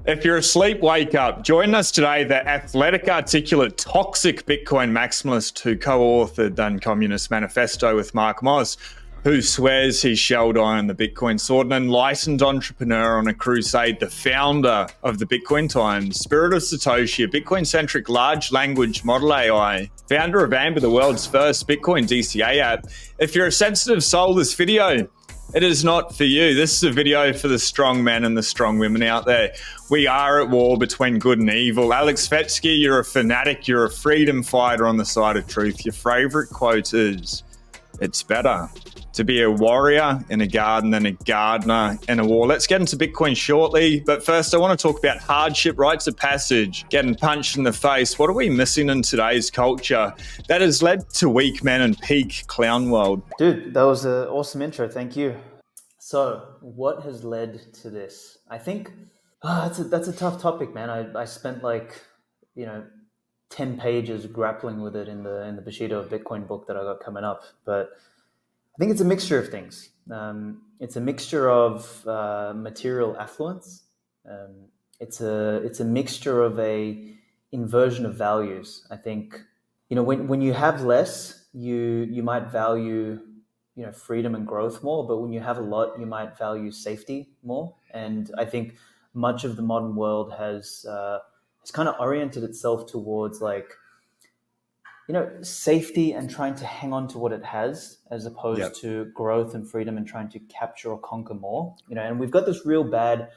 If you're asleep, wake up. Join us today, the athletic, articulate, toxic Bitcoin maximalist who co-authored the Communist Manifesto with Mark Moss, who swears he's shelled iron the Bitcoin sword, an enlightened entrepreneur on a crusade, the founder of the Bitcoin Times, spirit of Satoshi, a Bitcoin-centric large language model AI, founder of Amber, the world's first Bitcoin DCA app. If you're a sensitive soul, this video, it is not for you. This is a video for the strong men and the strong women out there. We are at war between good and evil. Aleks Svetski, you're a fanatic, you're a freedom fighter on the side of truth. Your favorite quote is, it's better to be a warrior in a garden than a gardener in a war. Let's get into Bitcoin shortly, but first I want to talk about hardship, rites of passage, getting punched in the face. What are we missing in today's culture that has led to weak men and peak clown world? Dude, that was an awesome intro. Thank you. So, what has led to this? I think that's a tough topic, man. I spent 10 pages grappling with it in the Boshido of Bitcoin book that I got coming up. But I think it's a mixture of things. It's a mixture of material affluence. It's a mixture of a inversion of values. I think when you have less, you might value freedom and growth more, but when you have a lot, you might value safety more. And I think much of the modern world has kind of oriented itself towards safety and trying to hang on to what it has, as opposed to growth and freedom and trying to capture or conquer more. And we've got this real bad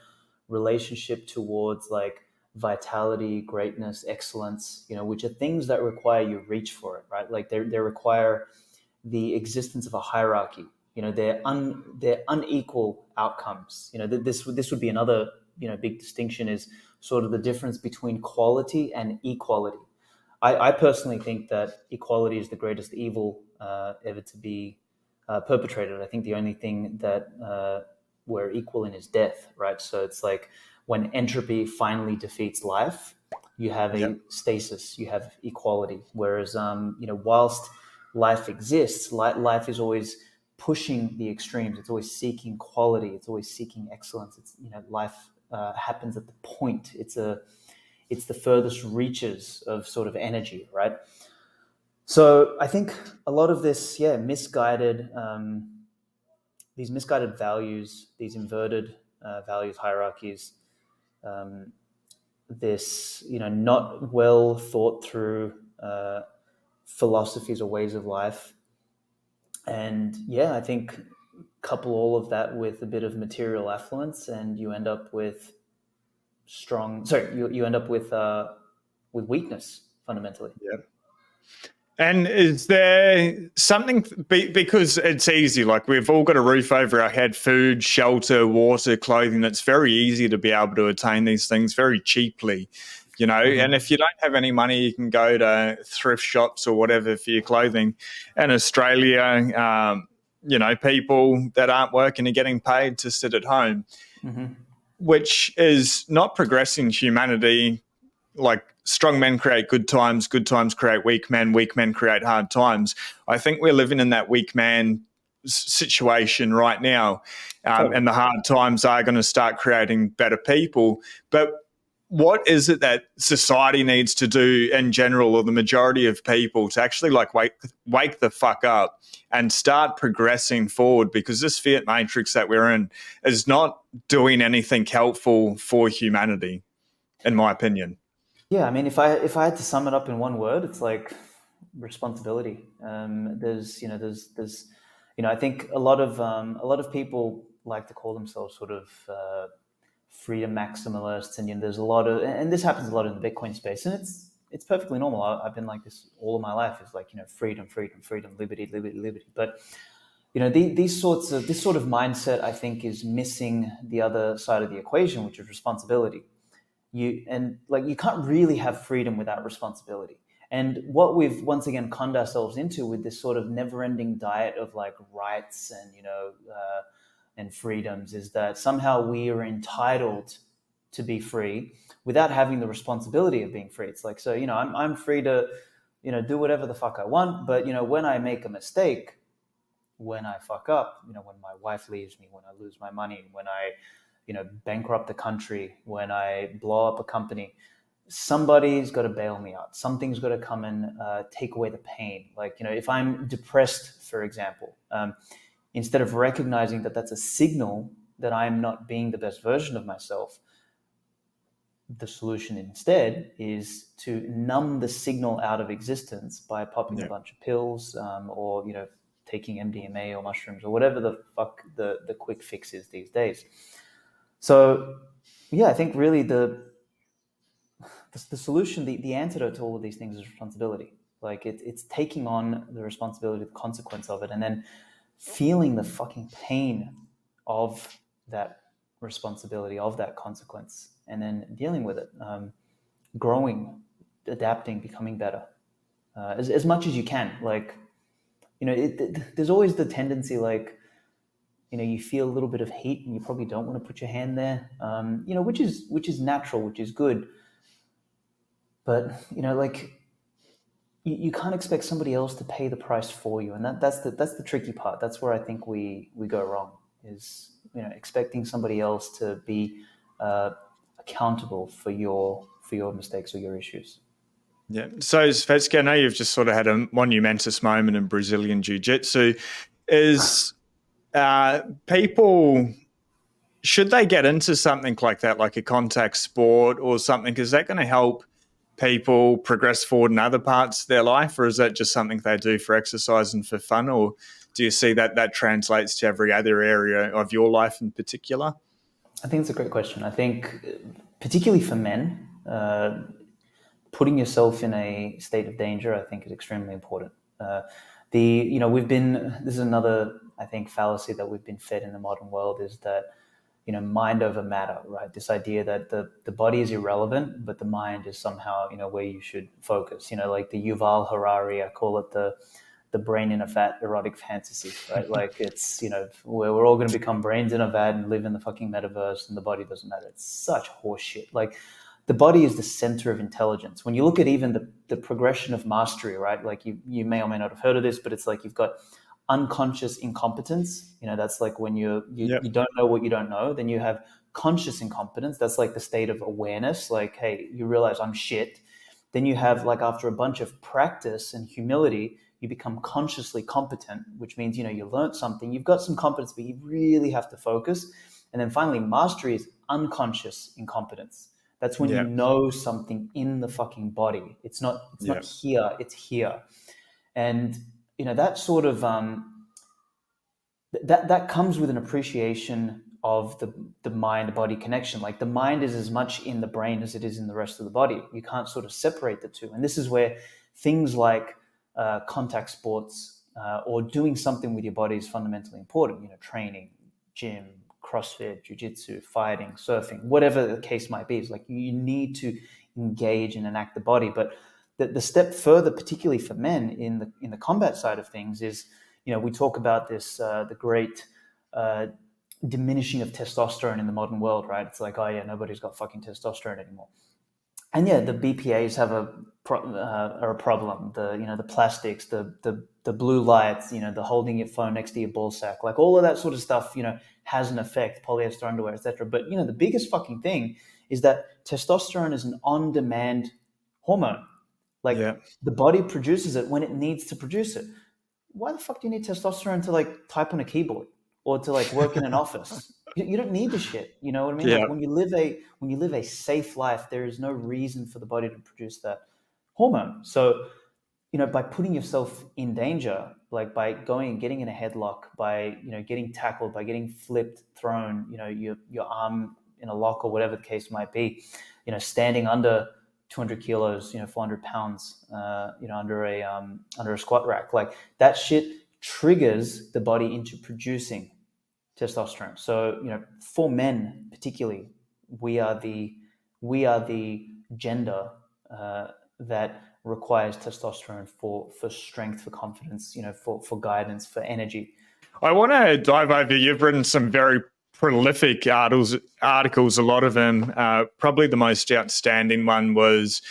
relationship towards vitality, greatness, excellence, which are things that require you reach for it, right? Like they require the existence of a hierarchy. They're unequal outcomes. This would be another big distinction, is sort of the difference between quality and equality. I personally think that equality is the greatest evil ever to be perpetrated. I think the only thing that we're equal in is death, right? So it's like when entropy finally defeats life, you have a stasis, you have equality. Whereas whilst life exists, life is always pushing the extremes. It's always seeking quality. It's always seeking excellence. It's life happens at the point. It's the furthest reaches of sort of energy, right? So I think a lot of this, misguided, these misguided values, these inverted values hierarchies, this not well thought through philosophies or ways of life. And I think couple all of that with a bit of material affluence, and you end up with you end up with weakness fundamentally. And is there something, because it's easy, like we've all got a roof over our head, food, shelter, water, clothing. It's very easy to be able to attain these things very cheaply, and if you don't have any money, you can go to thrift shops or whatever for your clothing. In Australia, people that aren't working are getting paid to sit at home, which is not progressing humanity. Like, strong men create good times create weak men create hard times. I think we're living in that weak man situation right now, and the hard times are going to start creating better people. But what is it that society needs to do in general, or the majority of people, to actually wake the fuck up and start progressing forward? Because this fiat matrix that we're in is not doing anything helpful for humanity, in my opinion. Yeah, I mean, if I had to sum it up in one word, it's like responsibility. I think a lot of people like to call themselves sort of freedom maximalists, and there's a lot of, and this happens a lot in the Bitcoin space, and it's perfectly normal. I've been like this all of my life. It's like freedom, liberty. But this sort of mindset, I think, is missing the other side of the equation, which is responsibility. You can't really have freedom without responsibility. And what we've once again conned ourselves into with this sort of never-ending diet of rights and and freedoms is that somehow we are entitled to be free without having the responsibility of being free. It's like, so I'm free to do whatever the fuck I want, but when I make a mistake, when I fuck up, when my wife leaves me, when I lose my money, when I bankrupt the country, when I blow up a company, somebody's got to bail me out. Something's got to come and take away the pain. Like, if I'm depressed, for example, instead of recognizing that that's a signal that I'm not being the best version of myself, the solution instead is to numb the signal out of existence by popping a bunch of pills, or taking MDMA or mushrooms or whatever the fuck the quick fix is these days. So yeah, I think really the solution, the antidote to all of these things is responsibility. Like it's taking on the responsibility, the consequence of it, and then feeling the fucking pain of that responsibility, of that consequence, and then dealing with it, growing, adapting, becoming better, as much as you can. Like, there's always the tendency, like, you feel a little bit of heat and you probably don't want to put your hand there, which is natural, which is good. But, like, you can't expect somebody else to pay the price for you. And that's the tricky part. That's where I think we go wrong, is, expecting somebody else to be accountable for your mistakes or your issues. Yeah. So, Svetski, I know you've just sort of had a monumentous moment in Brazilian Jiu-Jitsu. Is people, should they get into something like that, like a contact sport or something? Is that going to help people progress forward in other parts of their life, or is that just something they do for exercise and for fun? Or do you see that translates to every other area of your life in particular? I think it's a great question. I think particularly for men, putting yourself in a state of danger, I think, is extremely important. This is another, I think, fallacy that we've been fed in the modern world, is that, mind over matter, right? This idea that the body is irrelevant, but the mind is somehow, where you should focus. Like the Yuval Harari, I call it the brain in a vat erotic fantasy, right? Like it's, where we're all going to become brains in a vat and live in the fucking metaverse, and the body doesn't matter. It's such horseshit. Like, the body is the center of intelligence. When you look at even the progression of mastery, right? Like you may or may not have heard of this, but it's like you've got unconscious incompetence. That's like when you don't know what you don't know. Then you have conscious incompetence. That's like the state of awareness. Like, hey, you realize I'm shit. Then you have, like, after a bunch of practice and humility, you become consciously competent, which means, you learned something, you've got some competence, but you really have to focus. And then finally, mastery is unconscious incompetence. That's when you know something in the fucking body. It's not here, it's here. And, that sort of, that comes with an appreciation of the mind-body connection. Like, the mind is as much in the brain as it is in the rest of the body. You can't sort of separate the two. And this is where things like contact sports or doing something with your body is fundamentally important. Training, gym, CrossFit, jiu-jitsu, fighting, surfing, whatever the case might be. It's like you need to engage and enact the body. But the step further, particularly for men in the combat side of things, is, we talk about this, the great diminishing of testosterone in the modern world, right? It's like, oh yeah, nobody's got fucking testosterone anymore. And yeah, the BPAs are a problem. The plastics, the blue lights, the holding your phone next to your ball sack, like all of that sort of stuff, has an effect. Polyester underwear, etc. But the biggest fucking thing is that testosterone is an on-demand hormone. Like, the body produces it when it needs to produce it. Why the fuck do you need testosterone to, like, type on a keyboard or to, like, work in an office? You don't need the shit. You know what I mean? Yeah. Like, when you live a safe life, there is no reason for the body to produce that hormone. So, by putting yourself in danger, like by going and getting in a headlock, by, getting tackled, by getting flipped, thrown, your arm in a lock or whatever the case might be, standing under 200 kilos, 400 pounds, under a squat rack, like that shit triggers the body into producing testosterone. So, for men particularly, we are the gender that requires testosterone for strength, for confidence, for guidance, for energy. I want to dive over. You've written some very prolific articles, a lot of them. Probably the most outstanding one was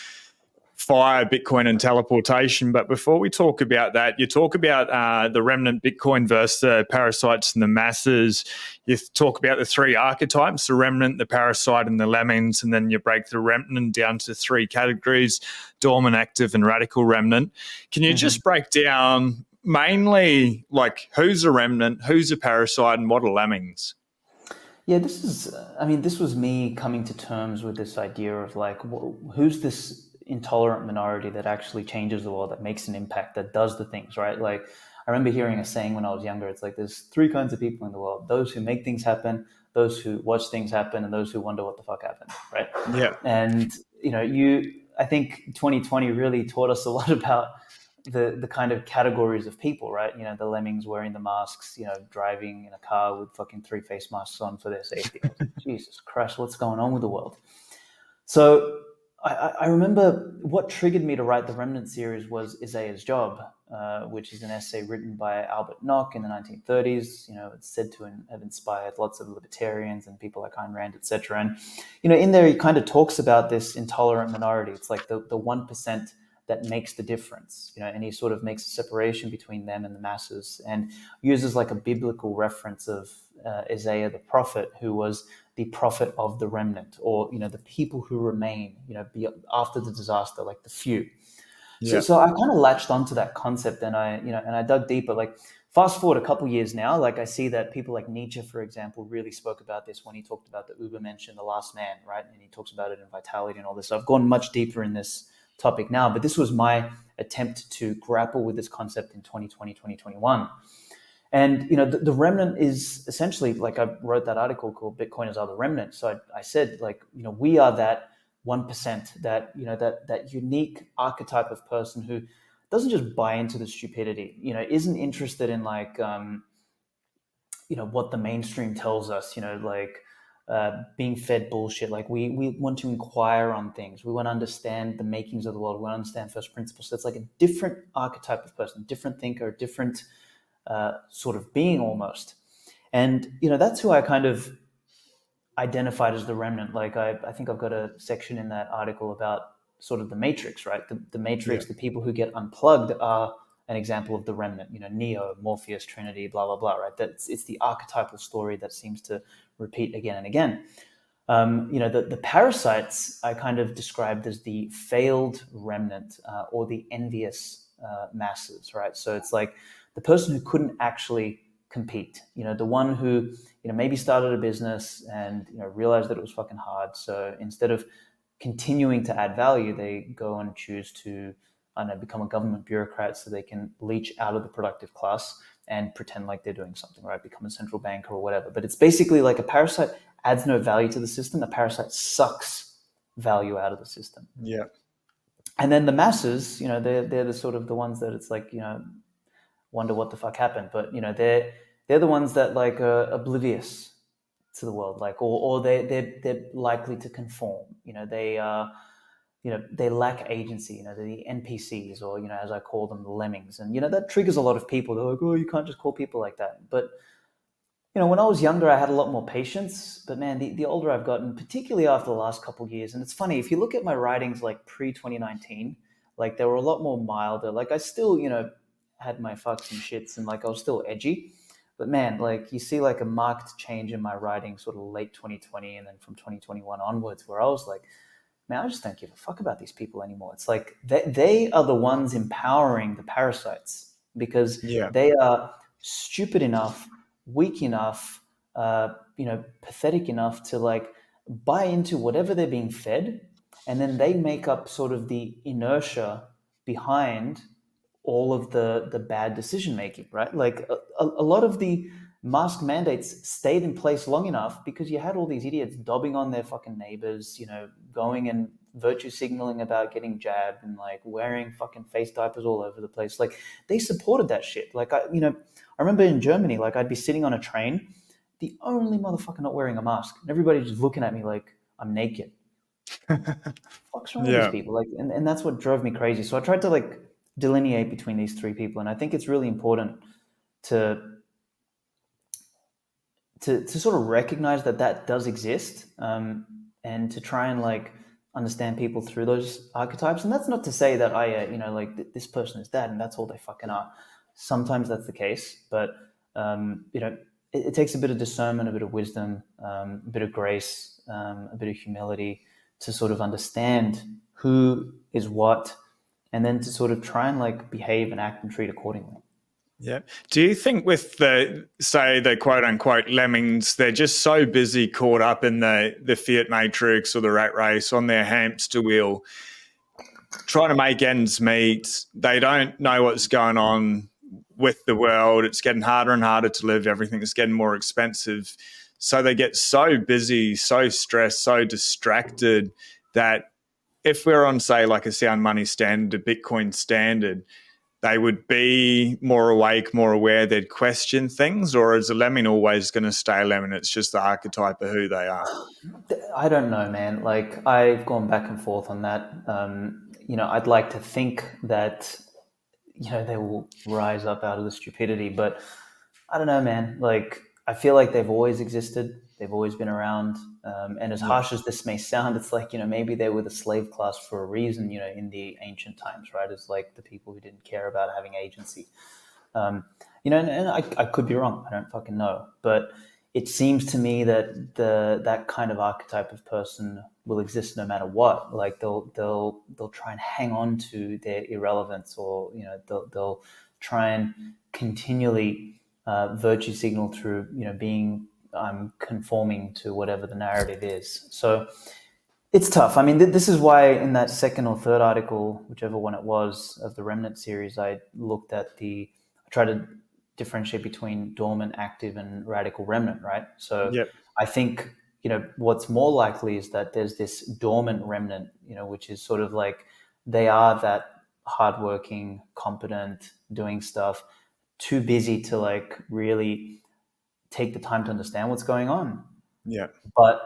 fire, Bitcoin, and teleportation. But before we talk about that, you talk about the remnant Bitcoin versus the parasites and the masses. You talk about the three archetypes: the remnant, the parasite, and the lemmings. And then you break the remnant down to three categories: dormant, active, and radical remnant. Can you just break down mainly like who's a remnant, who's a parasite, and what are lemmings? Yeah, this was me coming to terms with this idea of like, who's this intolerant minority that actually changes the world, that makes an impact, that does the things, right? Like, I remember hearing a saying when I was younger, it's like, there's three kinds of people in the world: those who make things happen, those who watch things happen, and those who wonder what the fuck happened, right? Yeah. And, I think 2020 really taught us a lot about the kind of categories of people, right? The lemmings wearing the masks, driving in a car with fucking three face masks on for their safety. I was like, Jesus Christ, what's going on with the world? So I remember what triggered me to write the Remnant series was Isaiah's Job, which is an essay written by Albert Nock in the 1930s. It's said to have inspired lots of libertarians and people like Ayn Rand, etc. And, in there he kind of talks about this intolerant minority. It's like the 1% that makes the difference, and he sort of makes a separation between them and the masses, and uses like a biblical reference of Isaiah the prophet, who was the prophet of the remnant, or the people who remain, after the disaster, like the few. Yeah. So I kind of latched onto that concept, and I dug deeper. Like, fast forward a couple years now, like I see that people like Nietzsche, for example, really spoke about this when he talked about the Übermenschen, the last man, right? And he talks about it in Vitality and all this. So I've gone much deeper in this topic now, but this was my attempt to grapple with this concept in 2020, 2021. And, the remnant is essentially, like, I wrote that article called Bitcoiners Are the Remnant. So I said, like, we are that 1%, that, that unique archetype of person who doesn't just buy into the stupidity, isn't interested in like, what the mainstream tells us, like, being fed bullshit. Like, we want to inquire on things. We want to understand the makings of the world. We want to understand first principles. So it's like a different archetype of person, different thinker, different sort of being almost. And, that's who I kind of identified as the remnant. Like, I think I've got a section in that article about sort of the matrix, right? The matrix, the people who get unplugged are an example of the remnant, Neo, Morpheus, Trinity, blah, blah, blah, right? It's the archetypal story that seems to repeat again and again. The parasites I kind of described as the failed remnant, or the envious masses, right? So it's like the person who couldn't actually compete, the one who, maybe started a business and, realized that it was fucking hard. So instead of continuing to add value, they go and choose to, I don't know, become a government bureaucrat so they can leech out of the productive class and pretend like they're doing something, right? Become a central banker or whatever. But it's basically like a parasite adds no value to the system. A parasite sucks value out of the system. Yeah. And then the masses, they're the sort of the ones that it's like, wonder what the fuck happened. But, they're the ones that like are oblivious to the world, like, or they're likely to conform. They are, they lack agency. They're the NPCs, or, as I call them, the lemmings. And, that triggers a lot of people. They're like, oh, you can't just call people like that. But, when I was younger, I had a lot more patience. But man, the older I've gotten, particularly after the last couple of years, and it's funny, if you look at my writings like pre-2019, like they were a lot more milder. Like I still, had my fucks and shits, and like I was still edgy. But man, like you see like a marked change in my writing sort of late 2020 and then from 2021 onwards, where I was like, man, I just don't give a fuck about these people anymore. It's like they are the ones empowering the parasites, because they are stupid enough, weak enough, pathetic enough to like buy into whatever they're being fed. And then they make up sort of the inertia behind all of the bad decision making, right? Like a lot of the mask mandates stayed in place long enough because you had all these idiots dobbing on their fucking neighbors, going and virtue signaling about getting jabbed and like wearing fucking face diapers all over the place. Like they supported that shit. Like I remember in Germany, like I'd be sitting on a train, the only motherfucker not wearing a mask, and everybody just looking at me like I'm naked. What's wrong with these people? Like, and that's what drove me crazy. So I tried to like delineate between these three people, and I think it's really important to sort of recognize that does exist, and to try and like understand people through those archetypes. And that's not to say that this person is that and that's all they fucking are. Sometimes that's the case, but it takes a bit of discernment, a bit of wisdom, a bit of grace, a bit of humility to sort of understand who is what, and then to sort of try and like behave and act and treat accordingly. Yeah. Do you think with the quote unquote lemmings, they're just so busy caught up in the fiat matrix or the rat race on their hamster wheel, trying to make ends meet? They don't know what's going on with the world. It's getting harder and harder to live. Everything is getting more expensive. So they get so busy, so stressed, so distracted that if we're on, say, like a sound money standard, a Bitcoin standard, they would be more awake, more aware, they'd question things? Or is a lemming always going to stay a lemming? It's just the archetype of who they are. I don't know, man. Like, I've gone back and forth on that. I'd like to think that, they will rise up out of the stupidity, but I don't know, man. Like, I feel like they've always existed. They've always been around. And as harsh as this may sound, it's like, maybe they were the slave class for a reason, in the ancient times, right? It's like the people who didn't care about having agency. And I could be wrong. I don't fucking know. But it seems to me that that kind of archetype of person will exist no matter what. Like they'll try and hang on to their irrelevance, or they'll try and continually virtue signal through being conforming to whatever the narrative is. So it's tough. I mean, this is why in that second or third article, whichever one it was, of the Remnant series, I looked at I tried to differentiate between dormant, active, and radical remnant, right? So Yep. I think, what's more likely is that there's this dormant remnant, which is sort of like they are that hardworking, competent, doing stuff, too busy to like really take the time to understand what's going on. Yeah. But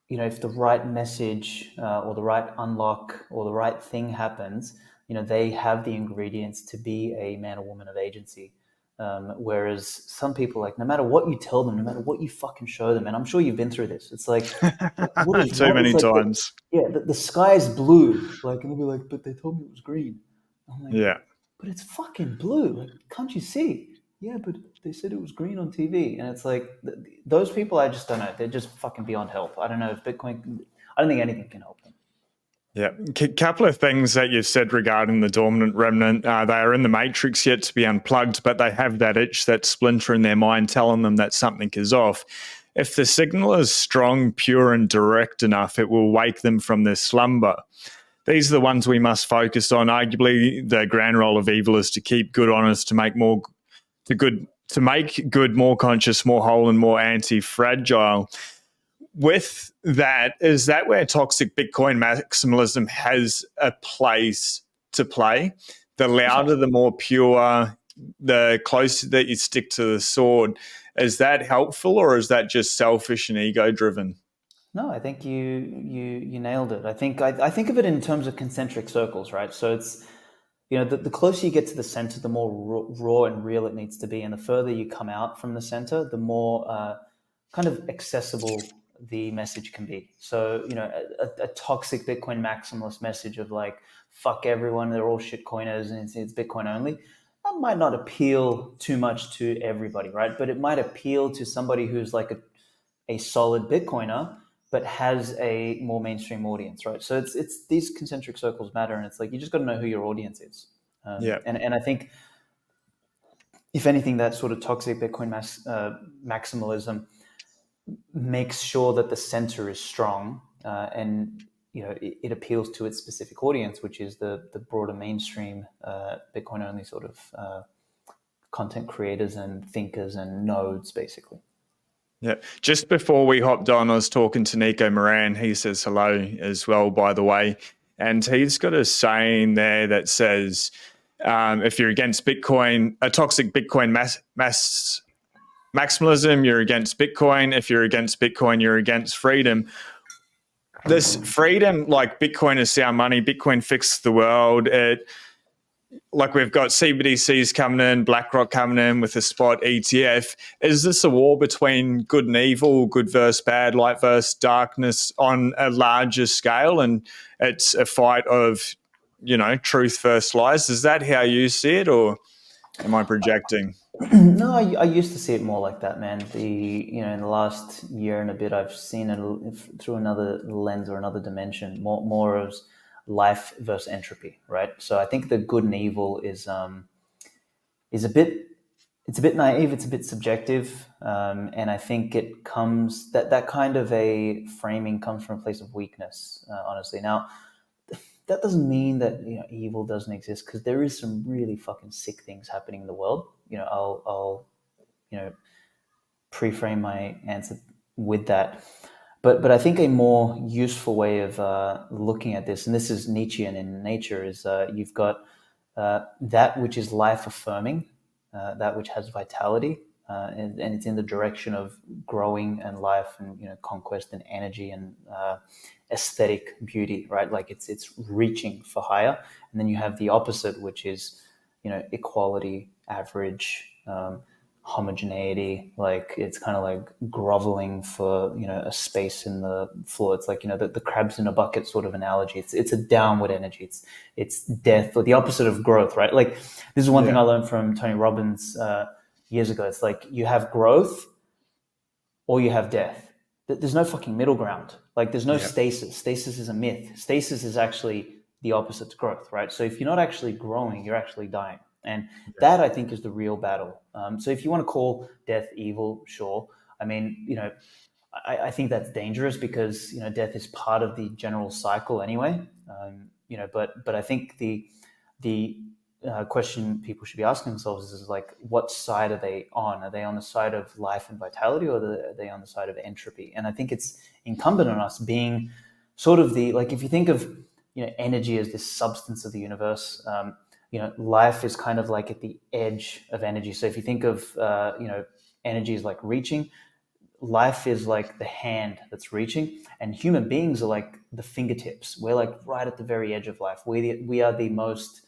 if the right message or the right unlock or the right thing happens, they have the ingredients to be a man or woman of agency. Whereas some people, like, no matter what you tell them, no matter what you fucking show them, and I'm sure you've been through this, it's like, what is Too wrong? many It's like, times. the sky is blue, like, and they'll be like, but they told me it was green. I'm like, Yeah. but it's fucking blue. Like, can't you see? Yeah, but they said it was green on TV. And it's like, those people, I just don't know. They're just fucking beyond help. I don't know if Bitcoin, I don't think anything can help them. Yeah. Couple of things that you've said regarding the dominant remnant. They are in the matrix yet to be unplugged, but they have that itch, that splinter in their mind telling them that something is off. If the signal is strong, pure, and direct enough, it will wake them from their slumber. These are the ones we must focus on. Arguably, the grand role of evil is to keep good honest, to make good more conscious, more whole, and more anti-fragile. With that, is that where toxic Bitcoin maximalism has a place to play? The louder, the more pure, the closer that you stick to the sword. Is that helpful, or is that just selfish and ego-driven? No, I think you nailed it. I think of it in terms of concentric circles, right? So it's, the closer you get to the center, the more raw and real it needs to be, and the further you come out from the center, the more kind of accessible the message can be. So, a toxic Bitcoin maximalist message of like, fuck everyone, they're all shitcoiners and it's Bitcoin only, that might not appeal too much to everybody, right? But it might appeal to somebody who's like a solid Bitcoiner, but has a more mainstream audience, right? So it's these concentric circles matter, and it's like, you just got to know who your audience is. And I think, if anything, that sort of toxic Bitcoin maximalism makes sure that the center is strong, and it appeals to its specific audience, which is the broader mainstream Bitcoin only sort of content creators and thinkers and nodes, basically. Yeah. Just before we hopped on, I was talking to Nico Moran. He says hello as well, by the way. And he's got a saying there that says, if you're against Bitcoin, a toxic Bitcoin maximalism, you're against Bitcoin. If you're against Bitcoin, you're against freedom. This freedom, like Bitcoin is sound money, Bitcoin fixes the world. like we've got CBDCs coming in, BlackRock coming in with a spot ETF. Is this a war between good and evil, good versus bad, light versus darkness on a larger scale? And it's a fight of, truth versus lies. Is that how you see it, or am I projecting? No, I used to see it more like that, man. In the last year and a bit, I've seen it through another lens or another dimension, more as life versus entropy, right? So I think the good and evil is a bit, it's a bit naive, it's a bit subjective, and I think it comes that kind of a framing comes from a place of weakness, honestly. Now, that doesn't mean that evil doesn't exist, because there is some really fucking sick things happening in the world. I'll pre-frame my answer with that. But I think a more useful way of looking at this, and this is Nietzschean in nature, is you've got that which is life affirming, that which has vitality, and it's in the direction of growing and life and conquest and energy and aesthetic beauty, right? Like it's reaching for higher. And then you have the opposite, which is equality, average, homogeneity. Like it's kind of like groveling for a space in the floor. It's like the crabs in a bucket sort of analogy. It's a downward energy. It's death, or the opposite of growth, right? Like this is one thing I learned from Tony Robbins years ago. It's like you have growth or you have death. There's no fucking middle ground. Like there's no stasis. Stasis is a myth. Stasis is actually the opposite to growth, right? So if you're not actually growing, you're actually dying. And that, I think, is the real battle. So if you want to call death evil, sure. I mean, I think that's dangerous, because death is part of the general cycle anyway. But I think the question people should be asking themselves is like, what side are they on? Are they on the side of life and vitality, or are they on the side of entropy? And I think it's incumbent on us being sort of if you think of energy as this substance of the universe. Life is kind of like at the edge of energy. So if you think of, energy is like reaching, life is like the hand that's reaching, and human beings are like the fingertips. We're like right at the very edge of life. We are the most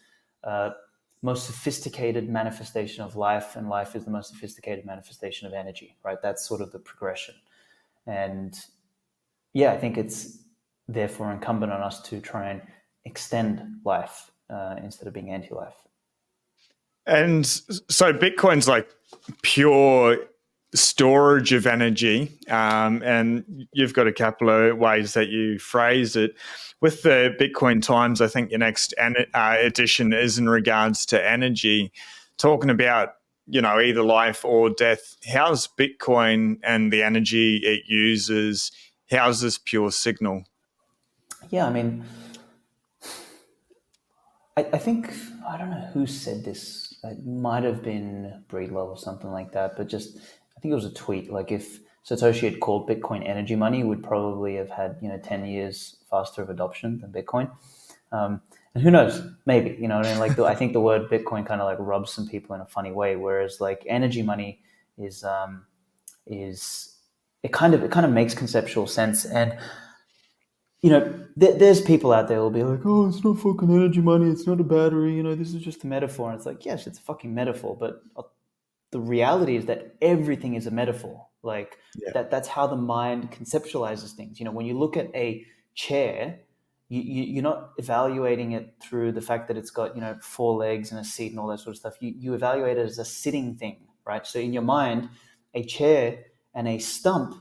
sophisticated manifestation of life, and life is the most sophisticated manifestation of energy, right? That's sort of the progression. And I think it's therefore incumbent on us to try and extend life instead of being anti-life. And so Bitcoin's like pure storage of energy, and you've got a couple of ways that you phrase it. With the Bitcoin Times, I think your next edition is in regards to energy, talking about either life or death. How's Bitcoin and the energy it uses? How's this pure signal? Yeah, I mean, I think, I don't know who said this. It might have been Breedlove or something like that, but I think it was a tweet. Like if Satoshi had called Bitcoin energy money, would probably have had 10 years faster of adoption than Bitcoin. And who knows? Maybe what I mean. Like I think the word Bitcoin kind of like rubs some people in a funny way, whereas like energy money is it kind of makes conceptual sense. And there's people out there who'll be like, oh, it's not fucking energy money, it's not a battery, this is just a metaphor. And it's like, yes, it's a fucking metaphor, but the reality is that everything is a metaphor. Like that's how the mind conceptualizes things. When you look at a chair, you're not evaluating it through the fact that it's got 4 legs and a seat and all that sort of stuff. You evaluate it as a sitting thing, right? So in your mind, a chair and a stump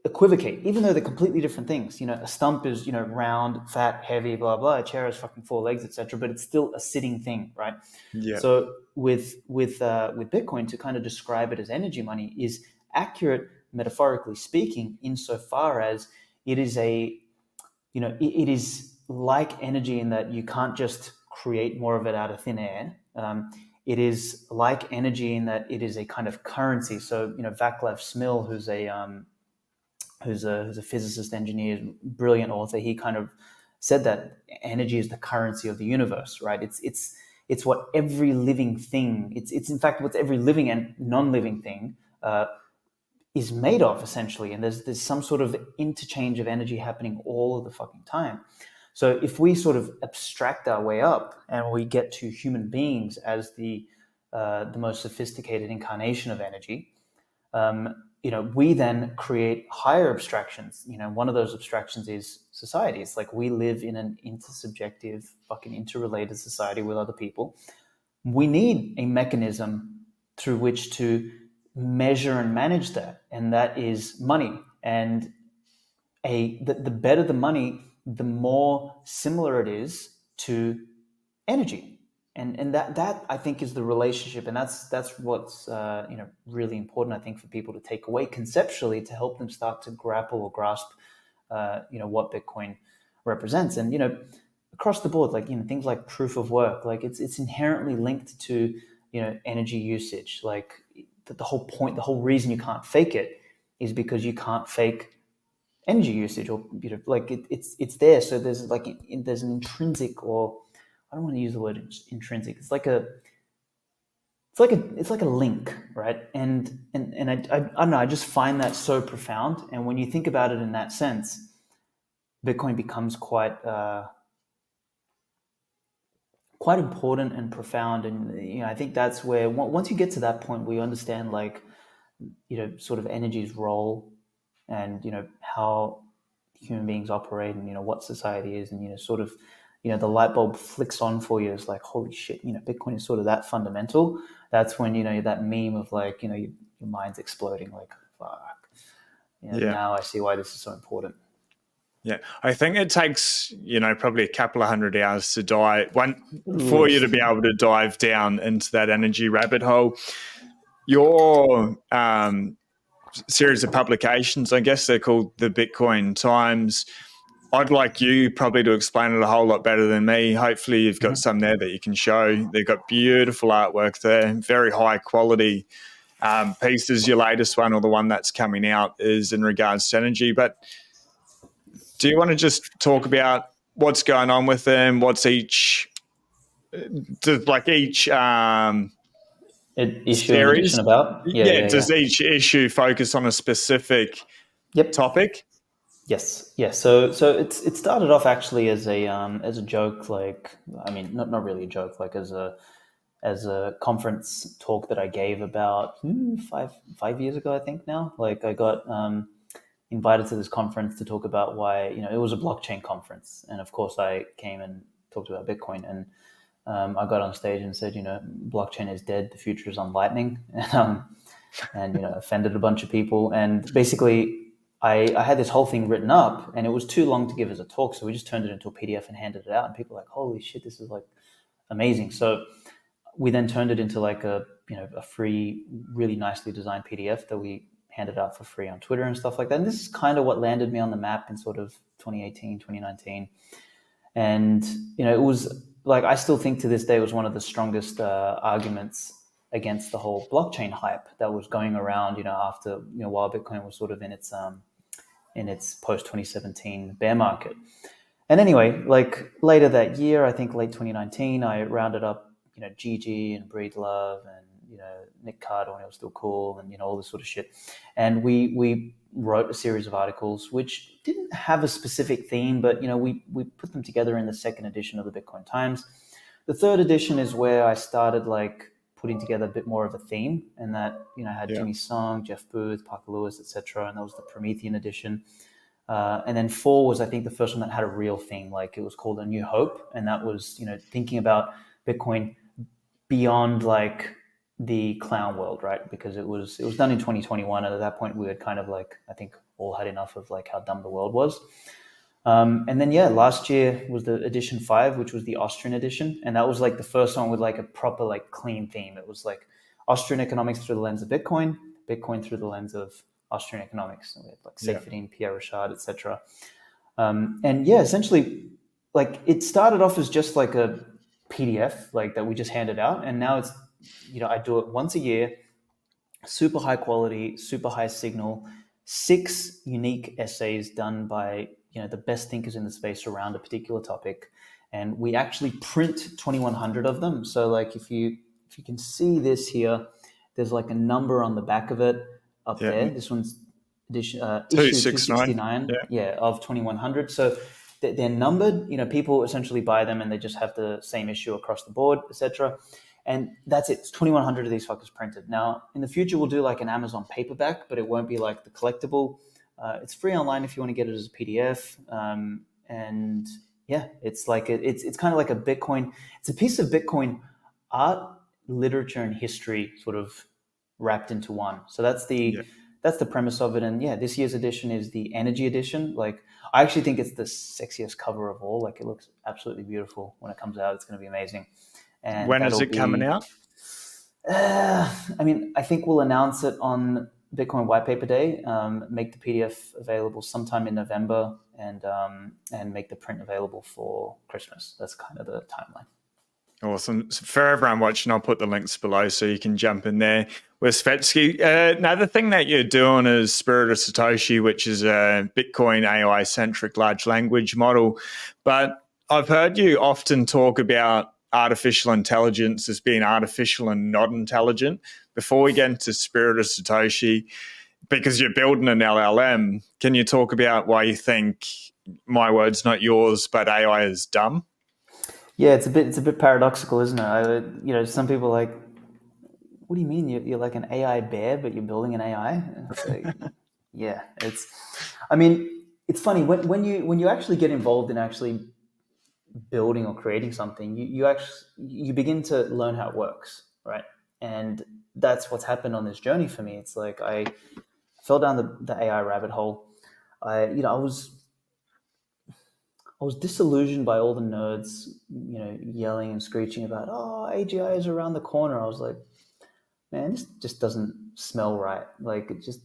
equivocate, even though they're completely different things. A stump is round, fat, heavy, blah blah. A chair has fucking 4 legs, etc. But it's still a sitting thing, right? Yeah. So with Bitcoin, to kind of describe it as energy money is accurate, metaphorically speaking, insofar as it is it is like energy in that you can't just create more of it out of thin air. It is like energy in that it is a kind of currency. So Vaclav Smil, who's a physicist, engineer, brilliant author, he kind of said that energy is the currency of the universe, right? It's what every living thing, it's in fact what every living and non-living thing is made of, essentially. And there's some sort of interchange of energy happening all of the fucking time. So if we sort of abstract our way up and we get to human beings as the most sophisticated incarnation of energy, we then create higher abstractions. One of those abstractions is society. It's like we live in an intersubjective, fucking interrelated society with other people. We need a mechanism through which to measure and manage that, and that is money. And the better the money, the more similar it is to energy. And that I think is the relationship, and that's what's really important, I think, for people to take away conceptually to help them start to grapple or grasp what Bitcoin represents. And across the board, like things like proof of work, like it's inherently linked to energy usage. Like the whole point, the whole reason you can't fake it is because you can't fake energy usage, or like it's there. So there's an intrinsic, or I don't want to use the word intrinsic. It's like a link, right? And I don't know. I just find that so profound. And when you think about it in that sense, Bitcoin becomes quite important and profound. And I think that's where once you get to that point where you understand sort of energy's role, and how human beings operate, and what society is, and sort of the light bulb flicks on for you. It's like, holy shit, Bitcoin is sort of that fundamental. That's when that meme of your mind's exploding, like, fuck, now I see why this is so important. Yeah, I think it takes, probably a couple of 100 hours to for you to be able to dive down into that energy rabbit hole. Your series of publications, I guess they're called the Bitcoin Times. I'd like you probably to explain it a whole lot better than me. Hopefully you've got some there that you can show. They've got beautiful artwork there, very high quality pieces. Your latest one, or the one that's coming out, is in regards to energy. But do you want to just talk about what's going on with them? What's each issue series? and edition about? Does each issue focus on a specific topic? Yes. So it started off actually as a joke, not really a joke, as a conference talk that I gave about 5 years ago, I think now. Like I got invited to this conference to talk about why, it was a blockchain conference. And of course I came and talked about Bitcoin, and I got on stage and said, blockchain is dead, the future is on Lightning, and offended a bunch of people. And basically I had this whole thing written up, and it was too long to give as a talk. So we just turned it into a PDF and handed it out, and people were like, holy shit, this is amazing. So we then turned it into a free, really nicely designed PDF that we handed out for free on Twitter and stuff like that. And this is kind of what landed me on the map in sort of 2018, 2019. And, it was I still think to this day it was one of the strongest arguments against the whole blockchain hype that was going around, after, while Bitcoin was sort of in its post 2017 bear market. And anyway, later that year, I think late 2019, I rounded up, Gigi and Breedlove and, Nick Carter when it was still cool, and, all this sort of shit. And we wrote a series of articles which didn't have a specific theme, but, we put them together in the second edition of the Bitcoin Times. The third edition is where I started putting together a bit more of a theme, and that, I had Jimmy Song, Jeff Booth, Parker Lewis, etc. And that was the Promethean edition. And then 4 was, I think, the first one that had a real theme. It was called A New Hope. And that was, thinking about Bitcoin beyond the clown world, right? Because it was done in 2021. And at that point we had kind of I think all had enough of how dumb the world was. And then, last year was the edition 5, which was the Austrian edition. And that was the first one with a proper clean theme. It was Austrian economics through the lens of Bitcoin, Bitcoin through the lens of Austrian economics. So we had Seyfedin, Pierre Richard, etc. And essentially it started off as just a PDF that we just handed out. And now it's, I do it once a year, super high quality, super high signal, 6 unique essays done by the best thinkers in the space around a particular topic, and we actually print 2,100 of them. So if you can see this here, there's a number on the back of it up there. This one's edition issue 269 of 2,100. So they're numbered. People essentially buy them and they just have the same issue across the board, etc. And that's it. It's 2,100 of these fuckers printed. Now, in the future, we'll do like an Amazon paperback, but it won't be like the collectible. It's free online if you want to get it as a PDF. And yeah, it's like it's kind of like a Bitcoin. It's a piece of Bitcoin art, literature, and history sort of wrapped into one. So that's the premise of it. And yeah, this year's edition is the Energy edition. Like, I actually think it's the sexiest cover of all. Like, it looks absolutely beautiful when it comes out. It's going to be amazing. And when is it coming out? I think we'll announce it on Bitcoin White Paper Day. Make the PDF available sometime in November, and make the print available for Christmas. That's kind of the timeline. Awesome. So for everyone watching, I'll put the links below so you can jump in there with Svetski. Another thing that you're doing is Spirit of Satoshi, which is a Bitcoin AI-centric large language model. But I've heard you often talk about artificial intelligence as being artificial and not intelligent. Before we get into Spirit of Satoshi, because you're building an LLM, can you talk about why you think, my words, not yours, but AI is dumb? Yeah, it's a bit paradoxical, isn't it? Some people are like, what do you mean you're like an AI bear, but you're building an AI? It's like, yeah, it's funny when you actually get involved in actually building or creating something, you begin to learn how it works, right? And that's what's happened on this journey for me. It's like I fell down the AI rabbit hole. I was disillusioned by all the nerds, yelling and screeching about, AGI is around the corner. I was like, man, this just doesn't smell right. Like, it just,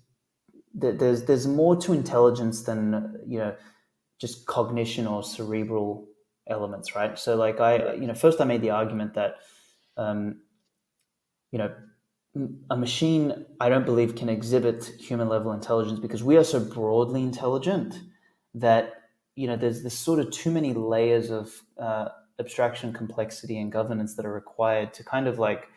there's more to intelligence than, just cognition or cerebral elements, right? So like first I made the argument that, a machine, I don't believe, can exhibit human level intelligence because we are so broadly intelligent that, there's sort of too many layers of abstraction, complexity, and governance that are required to kind of like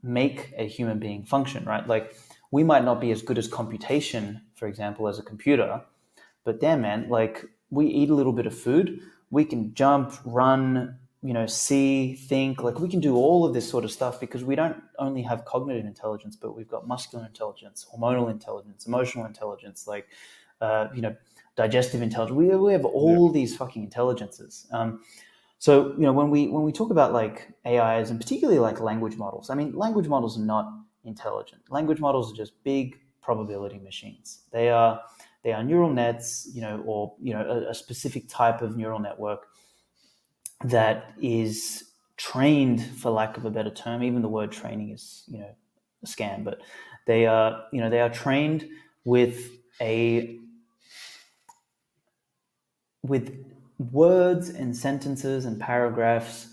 make a human being function, right? Like, we might not be as good as computation, for example, as a computer, but damn, man, like, we eat a little bit of food, we can jump, run, see, think, like, we can do all of this sort of stuff because we don't only have cognitive intelligence, but we've got muscular intelligence, hormonal intelligence, emotional intelligence, like, digestive intelligence. We have all these fucking intelligences. So, when we talk about like AIs and particularly like language models, language models are not intelligent. Language models are just big probability machines. They are neural nets, or a specific type of neural network that is trained, for lack of a better term. Even the word training is, a scam, but they are trained with words and sentences and paragraphs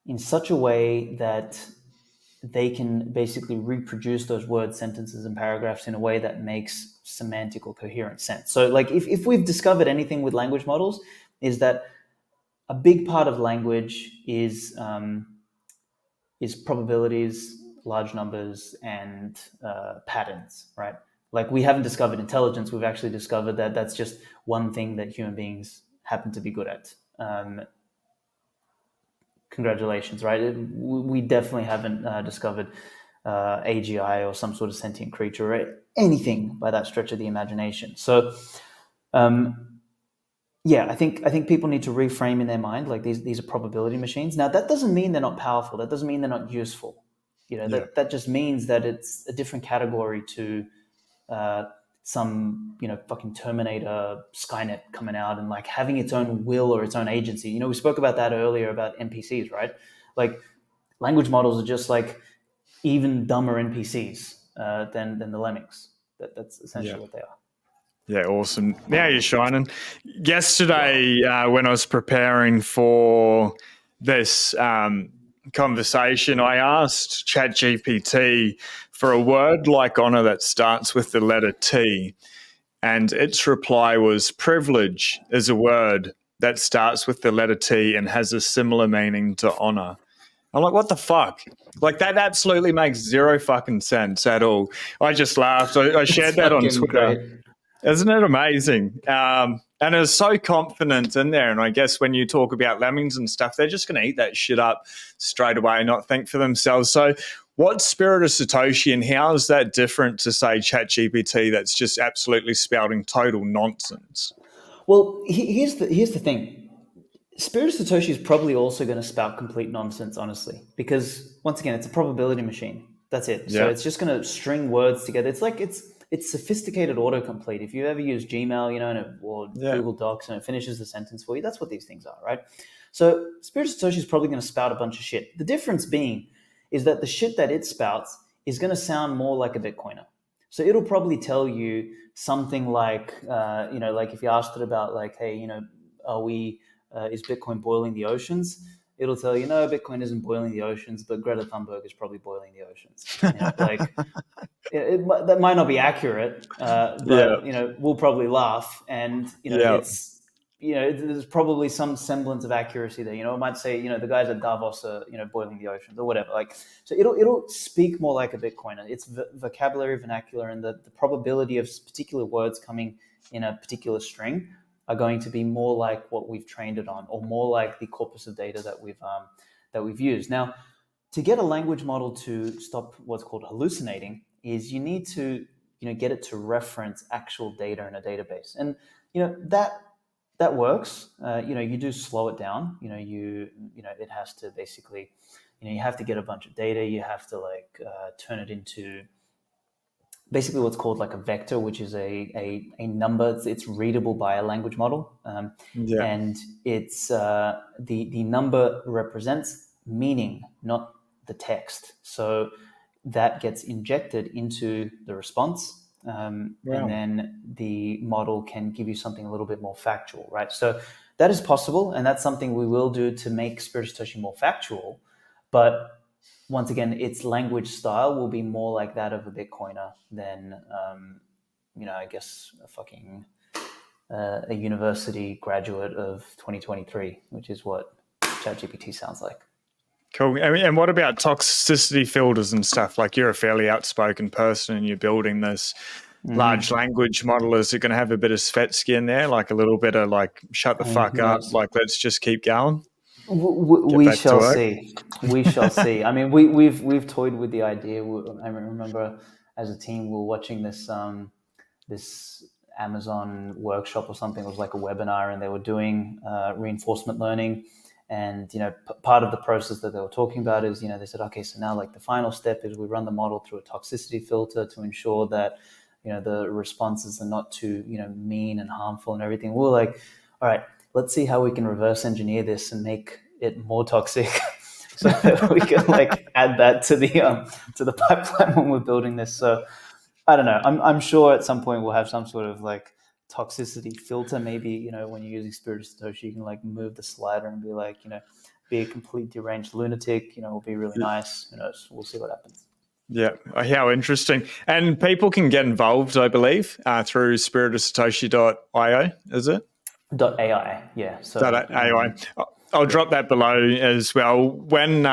in such a way that they can basically reproduce those words, sentences, and paragraphs in a way that makes semantic or coherent sense. So like, if we've discovered anything with language models, is that a big part of language is probabilities, large numbers, and patterns, right? Like, we haven't discovered intelligence. We've actually discovered that that's just one thing that human beings happen to be good at. Congratulations, right? We definitely haven't discovered AGI or some sort of sentient creature or anything by that stretch of the imagination. So, yeah, I think people need to reframe in their mind, like, these are probability machines. Now, that doesn't mean they're not powerful. That doesn't mean they're not useful. That just means that it's a different category to some fucking Terminator Skynet coming out and like having its own will or its own agency. We spoke about that earlier about NPCs, right? Like, language models are just like even dumber NPCs than the lemmings. That's essentially what they are. Yeah, awesome. Now you're shining. Yesterday, when I was preparing for this conversation, I asked ChatGPT for a word like honor that starts with the letter T. And its reply was privilege is a word that starts with the letter T and has a similar meaning to honor. I'm like, what the fuck? Like, that absolutely makes zero fucking sense at all. I just laughed. I shared that on Twitter. Great. Isn't it amazing? And it's so confident in there. And I guess when you talk about lemmings and stuff, they're just going to eat that shit up straight away and not think for themselves. So what's Spirit of Satoshi and how is that different to, say, ChatGPT that's just absolutely spouting total nonsense? Well, here's the thing. Spirit of Satoshi is probably also going to spout complete nonsense, honestly, because once again, it's a probability machine. That's it. So Yeah. it's just going to string words together. It's like it's sophisticated autocomplete. If you ever use Gmail, or Yeah. Google Docs, and it finishes the sentence for you, that's what these things are, right? So Spirit of Satoshi is probably going to spout a bunch of shit. The difference being is that the shit that it spouts is going to sound more like a Bitcoiner. So it'll probably tell you something like, like if you asked it about like, hey, are we is Bitcoin boiling the oceans? It'll tell you, no, Bitcoin isn't boiling the oceans, but Greta Thunberg is probably boiling the oceans. That might not be accurate, Yeah. but we'll probably laugh, and Yeah. there's probably some semblance of accuracy there. It might say the guys at Davos are boiling the oceans or whatever. So it'll speak more like a Bitcoiner. It's vocabulary, vernacular, and the probability of particular words coming in a particular string are going to be more like what we've trained it on, or more like the corpus of data that we've used. Now, to get a language model to stop what's called hallucinating, is you need to get it to reference actual data in a database, and that works. You do slow it down. It has to basically, you have to get a bunch of data. You have to turn it into basically what's called like a vector, which is a number. It's readable by a language model, Yeah. and it's the number represents meaning, not the text. So that gets injected into the response, Wow. and then the model can give you something a little bit more factual, right? So that is possible, and that's something we will do to make Spirit of Satoshi more factual, but once again, its language style will be more like that of a Bitcoiner than, I guess, a university graduate of 2023, which is what ChatGPT sounds like. Cool. And what about toxicity filters and stuff? Like, you're a fairly outspoken person and you're building this large language model. Is it going to have a bit of Svetsky in there, like a little bit of like, shut the fuck up, like, let's just keep going? We shall see. We shall see. I mean, we've toyed with the idea. I remember as a team we were watching this Amazon workshop or something. It was like a webinar, and they were doing reinforcement learning. And part of the process that they were talking about is they said, okay, so now like the final step is we run the model through a toxicity filter to ensure that the responses are not too mean and harmful and everything. We were like, all right, let's see how we can reverse engineer this and make it more toxic, so that we can like add that to the pipeline when we're building this. So I don't know. I'm sure at some point we'll have some sort of like toxicity filter. Maybe when you're using Spirit of Satoshi, you can like move the slider and be like be a complete deranged lunatic. Will be really nice. Who knows? We'll see what happens. Yeah, how interesting. And people can get involved, I believe, through spiritofsatoshi.io, is it? .ai, yeah. So .ai. I'll drop that below as well. When,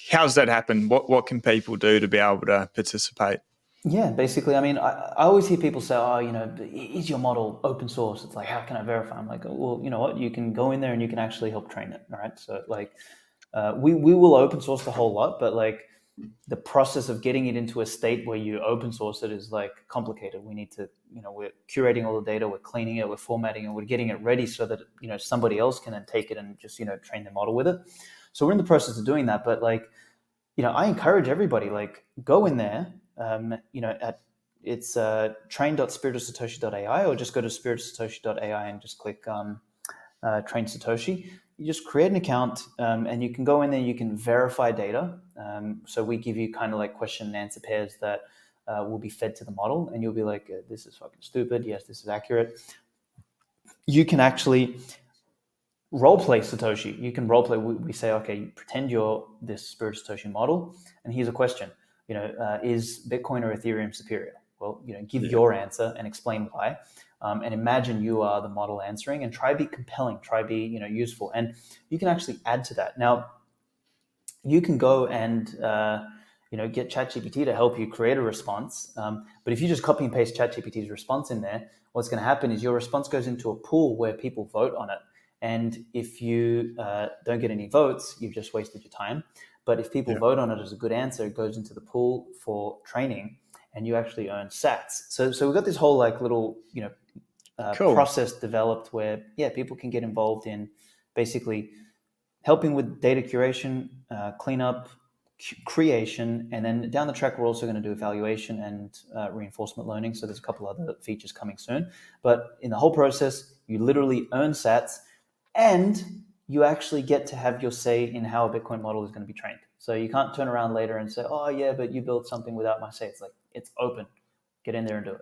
how's that happen? What can people do to be able to participate? Yeah, basically, I mean, I always hear people say, oh, is your model open source? It's like, how can I verify? I'm like, oh, well, you know what? You can go in there and you can actually help train it, all right? So, we will open source the whole lot, but, the process of getting it into a state where you open source it is, complicated. We need to, we're curating all the data, we're cleaning it, we're formatting it, we're getting it ready so that, somebody else can then take it and just, train their model with it. So we're in the process of doing that, but, I encourage everybody, go in there, it's train.spiritofsatoshi.ai, or just go to spiritofsatoshi.ai and just click train Satoshi. You just create an account, and you can go in there, you can verify data. So we give you kind of like question and answer pairs that will be fed to the model, and you'll be like, this is fucking stupid. Yes, this is accurate. You can actually role play Satoshi. You can role play. We say, okay, pretend you're this Spirit Satoshi model, and here's a question. Is Bitcoin or Ethereum superior? Well, give your answer and explain why. And imagine you are the model answering, and try to be compelling, try to be useful, and you can actually add to that. Now, you can go and get ChatGPT to help you create a response. But if you just copy and paste ChatGPT's response in there, what's going to happen is your response goes into a pool where people vote on it. And if you don't get any votes, you've just wasted your time. But if people vote on it as a good answer, it goes into the pool for training, and you actually earn sats. So we've got this whole like little Cool. process developed where people can get involved in basically helping with data curation, cleanup, creation, and then down the track we're also going to do evaluation and reinforcement learning. So there's a couple other features coming soon. But in the whole process, you literally earn sats, and you actually get to have your say in how a Bitcoin model is going to be trained. So you can't turn around later and say, oh yeah, but you built something without my say. It's like, it's open. Get in there and do it.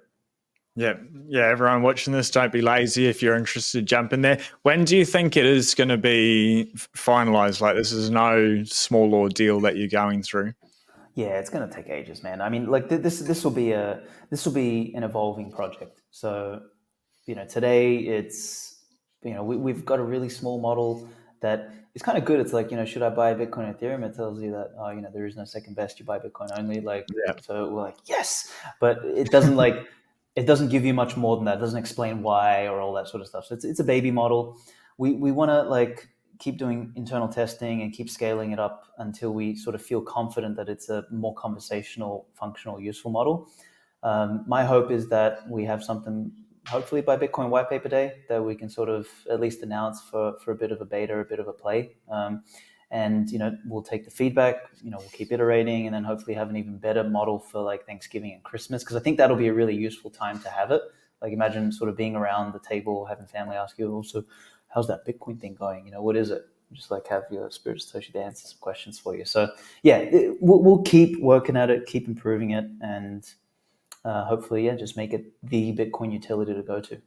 Yeah. Everyone watching this, don't be lazy. If you're interested, jump in there. When do you think it is going to be finalized? Like, this is no small ordeal that you're going through. Yeah, it's going to take ages, man. I mean, like this will be an evolving project. So, today it's we've got a really small model that is kind of good. It's like, should I buy Bitcoin and Ethereum? It tells you that there is no second best. You buy Bitcoin only. So we're like, yes, but it doesn't it doesn't give you much more than that. It doesn't explain why or all that sort of stuff. So it's a baby model. We want to keep doing internal testing and keep scaling it up until we sort of feel confident that it's a more conversational, functional, useful model. My hope is that we have something, hopefully by Bitcoin White Paper Day, that we can sort of at least announce for a bit of a beta, a bit of a play. And we'll take the feedback, we'll keep iterating, and then hopefully have an even better model for like Thanksgiving and Christmas, because I think that'll be a really useful time to have it. Like, imagine sort of being around the table, having family ask you, also, how's that Bitcoin thing going? What is it? Just like have your Spirit Satoshi to answer some questions for you. So we'll keep working at it, keep improving it, and hopefully, just make it the Bitcoin utility to go to.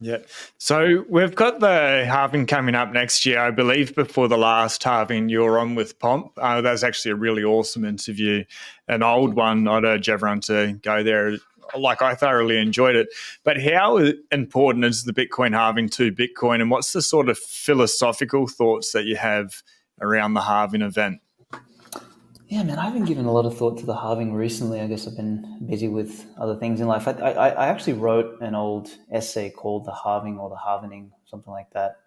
Yeah. So we've got the halving coming up next year. I believe before the last halving, you were on with Pomp. That was actually a really awesome interview, an old one. I'd urge everyone to go there. Like, I thoroughly enjoyed it. But how important is the Bitcoin halving to Bitcoin, and what's the sort of philosophical thoughts that you have around the halving event? Yeah, man, I haven't given a lot of thought to the halving recently. I guess I've been busy with other things in life. I actually wrote an old essay called The Halving or The Halvening, something like that,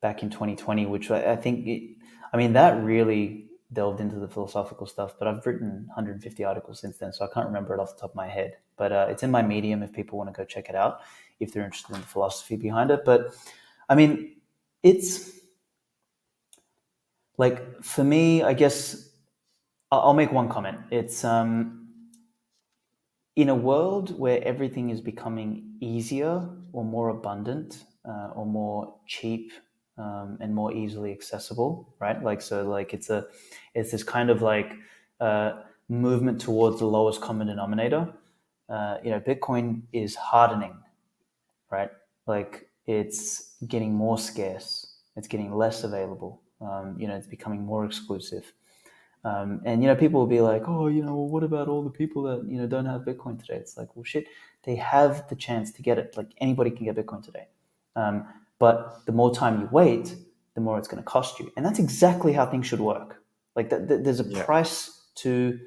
back in 2020, which I think, that really delved into the philosophical stuff. But I've written 150 articles since then, so I can't remember it off the top of my head. But it's in my Medium if people want to go check it out, if they're interested in the philosophy behind it. But, it's like, for me, I guess I'll make one comment. It's in a world where everything is becoming easier or more abundant or more cheap and more easily accessible, right? It's this kind of movement towards the lowest common denominator. Bitcoin is hardening, right? Like, it's getting more scarce. It's getting less available. It's becoming more exclusive. And people will be like, oh, well, what about all the people that, don't have Bitcoin today? It's like, well, shit, they have the chance to get it. Like, anybody can get Bitcoin today. But the more time you wait, the more it's going to cost you. And that's exactly how things should work. Like, there's a price to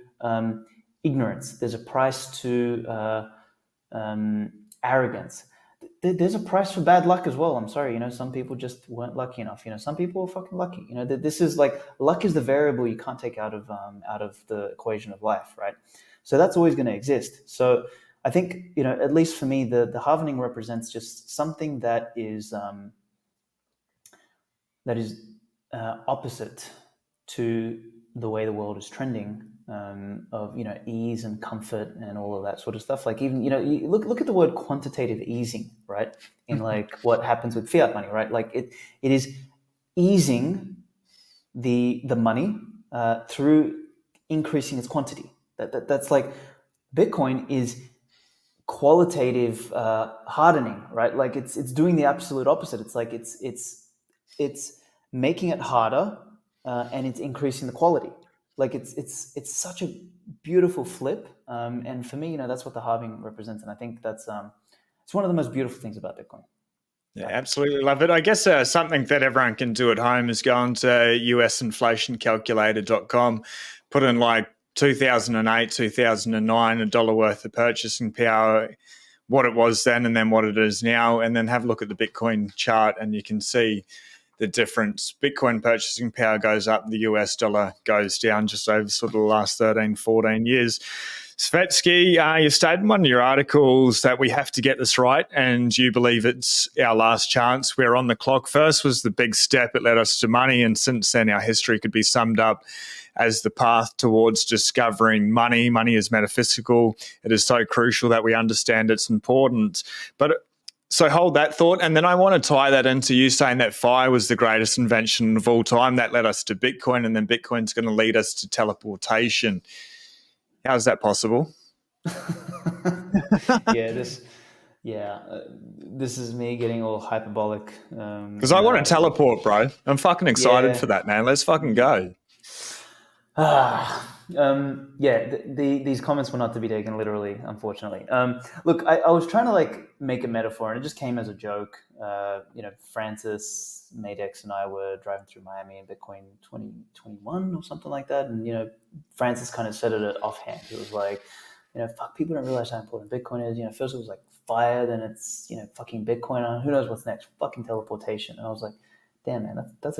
ignorance. There's a price to arrogance. There's a price for bad luck as well. I'm sorry, some people just weren't lucky enough. Some people are fucking lucky. This is like, luck is the variable you can't take out of the equation of life, right? So that's always going to exist. So I think, at least for me, the halvening represents just something that is opposite to the way the world is trending, of ease and comfort and all of that sort of stuff. Like, even you look at the word quantitative easing, right? In like what happens with fiat money, right? Like, it is easing the money through increasing its quantity. That's like, Bitcoin is qualitative hardening, right? Like, it's doing the absolute opposite. It's like it's making it harder, and it's increasing the quality. Like, it's such a beautiful flip, and for me, that's what the halving represents, and I think that's it's one of the most beautiful things about Bitcoin. Yeah, absolutely love it. I guess something that everyone can do at home is go on to usinflationcalculator.com, put in like 2008, 2009, $1 worth of purchasing power, what it was then and then what it is now, and then have a look at the Bitcoin chart and you can see the difference. Bitcoin purchasing power goes up, the US dollar goes down just over sort of the last 13, 14 years. Svetski, you stated in one of your articles that we have to get this right and you believe it's our last chance. We're on the clock. First was the big step. It led us to money, and since then our history could be summed up as the path towards discovering money. Money is metaphysical. It is so crucial that we understand its importance. But so hold that thought. And then I want to tie that into you saying that fire was the greatest invention of all time. That led us to Bitcoin, and then Bitcoin's going to lead us to teleportation. How is that possible? This is me getting all hyperbolic. Because I want to teleport, bro. I'm fucking excited for that, man. Let's fucking go. These comments were not to be taken literally, unfortunately. Look, I was trying to like make a metaphor, and it just came as a joke. Francis, Madex, and I were driving through Miami in Bitcoin 2021 or something like that, and Francis kind of said it offhand. It was like, fuck, people don't realize how important Bitcoin is. First it was like fire, then it's fucking Bitcoin, and who knows what's next? Fucking teleportation. And I was like, damn, man, that's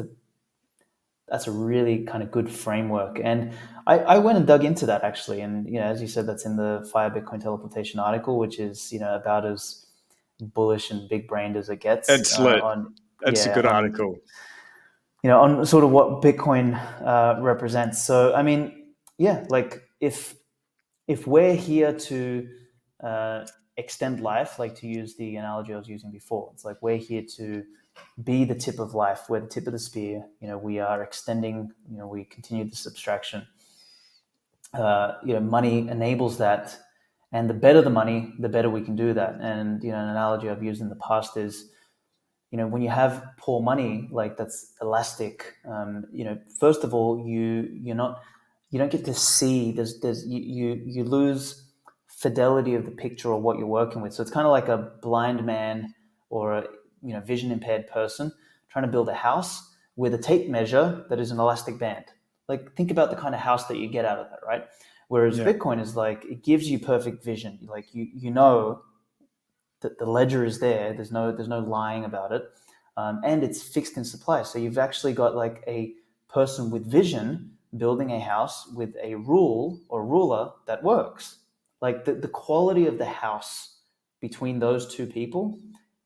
a really kind of good framework. And I went and dug into that actually. And, as you said, that's in the Fire Bitcoin Teleportation article, which is, about as bullish and big brained as it gets. It's lit. It's a good article. On sort of what Bitcoin represents. So, I mean, like if we're here to extend life, like to use the analogy I was using before, it's like we're here to be the tip of life. We're the tip of the spear. We are extending, we continue this abstraction. Money enables that. And the better the money, the better we can do that. And, an analogy I've used in the past is, when you have poor money, like that's elastic, first of all, you don't get to see, you lose fidelity of the picture or what you're working with. So it's kind of like a blind man or a vision impaired person trying to build a house with a tape measure that is an elastic band. Like think about the kind of house that you get out of that, right? Whereas Bitcoin is like, it gives you perfect vision. Like you know that the ledger is there. There's no lying about it. And it's fixed in supply. So you've actually got like a person with vision building a house with a rule or ruler that works. Like the quality of the house between those two people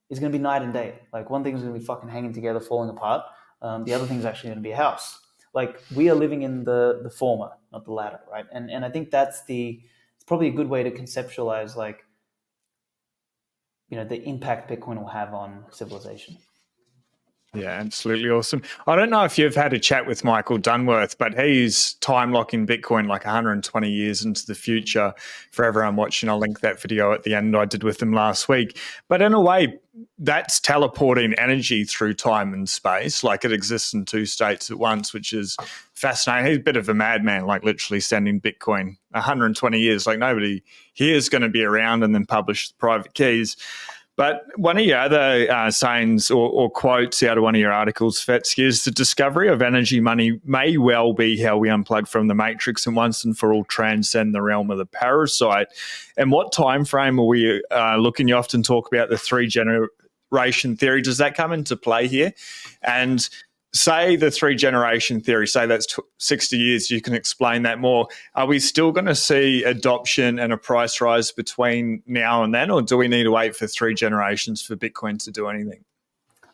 is going to be night and day. Like one thing is going to be fucking hanging together, falling apart. The other thing is actually going to be a house. Like we are living in the former, not the latter, right? And I think it's probably a good way to conceptualize like, the impact Bitcoin will have on civilization. Yeah, absolutely awesome. I don't know if you've had a chat with Michael Dunworth, but he's time locking Bitcoin like 120 years into the future for everyone watching. I'll link that video at the end I did with him last week. But in a way, that's teleporting energy through time and space. Like it exists in two states at once, which is fascinating. He's a bit of a madman, like literally sending Bitcoin 120 years. Like nobody here is going to be around and then publish the private keys. But one of your other sayings or quotes out of one of your articles, Svetkis, is the discovery of energy money may well be how we unplug from the matrix and once and for all transcend the realm of the parasite. And what time frame are we looking? You often talk about the three generation theory. Does that come into play here? And say the three generation theory, say that's 60 years, you can explain that more. Are we still going to see adoption and a price rise between now and then, or do we need to wait for three generations for Bitcoin to do anything?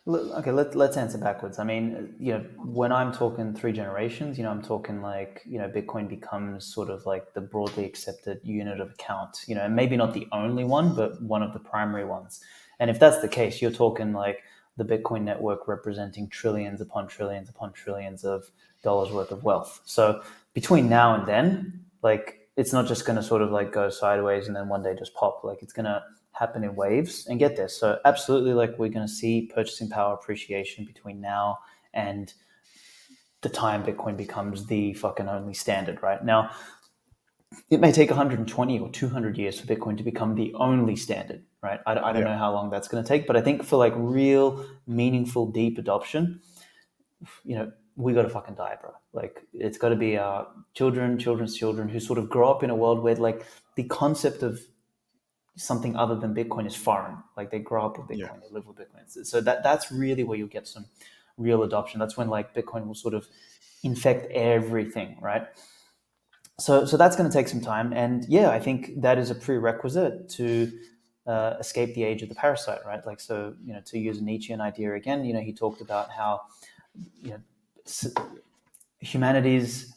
Okay, let's answer backwards. I mean, when I'm talking three generations, I'm talking like, Bitcoin becomes sort of like the broadly accepted unit of account, and maybe not the only one, but one of the primary ones. And if that's the case, you're talking like the Bitcoin network representing trillions upon trillions upon trillions of dollars worth of wealth. So between now and then, like it's not just going to sort of like go sideways and then one day just pop. Like it's going to happen in waves and get there. So absolutely, like we're going to see purchasing power appreciation between now and the time Bitcoin becomes the fucking only standard, right? Now, it may take 120 or 200 years for Bitcoin to become the only standard, right? I don't know how long that's going to take, but I think for like real, meaningful, deep adoption, we got to fucking die, bro. Like, it's got to be our children, children's children who sort of grow up in a world where like the concept of something other than Bitcoin is foreign. Like, they grow up with Yeah. Bitcoin, they live with Bitcoin. So that's really where you'll get some real adoption. That's when like Bitcoin will sort of infect everything, right? So that's going to take some time, and yeah, I think that is a prerequisite to escape the age of the parasite, right? Like, so to use a Nietzschean idea again, he talked about how humanity's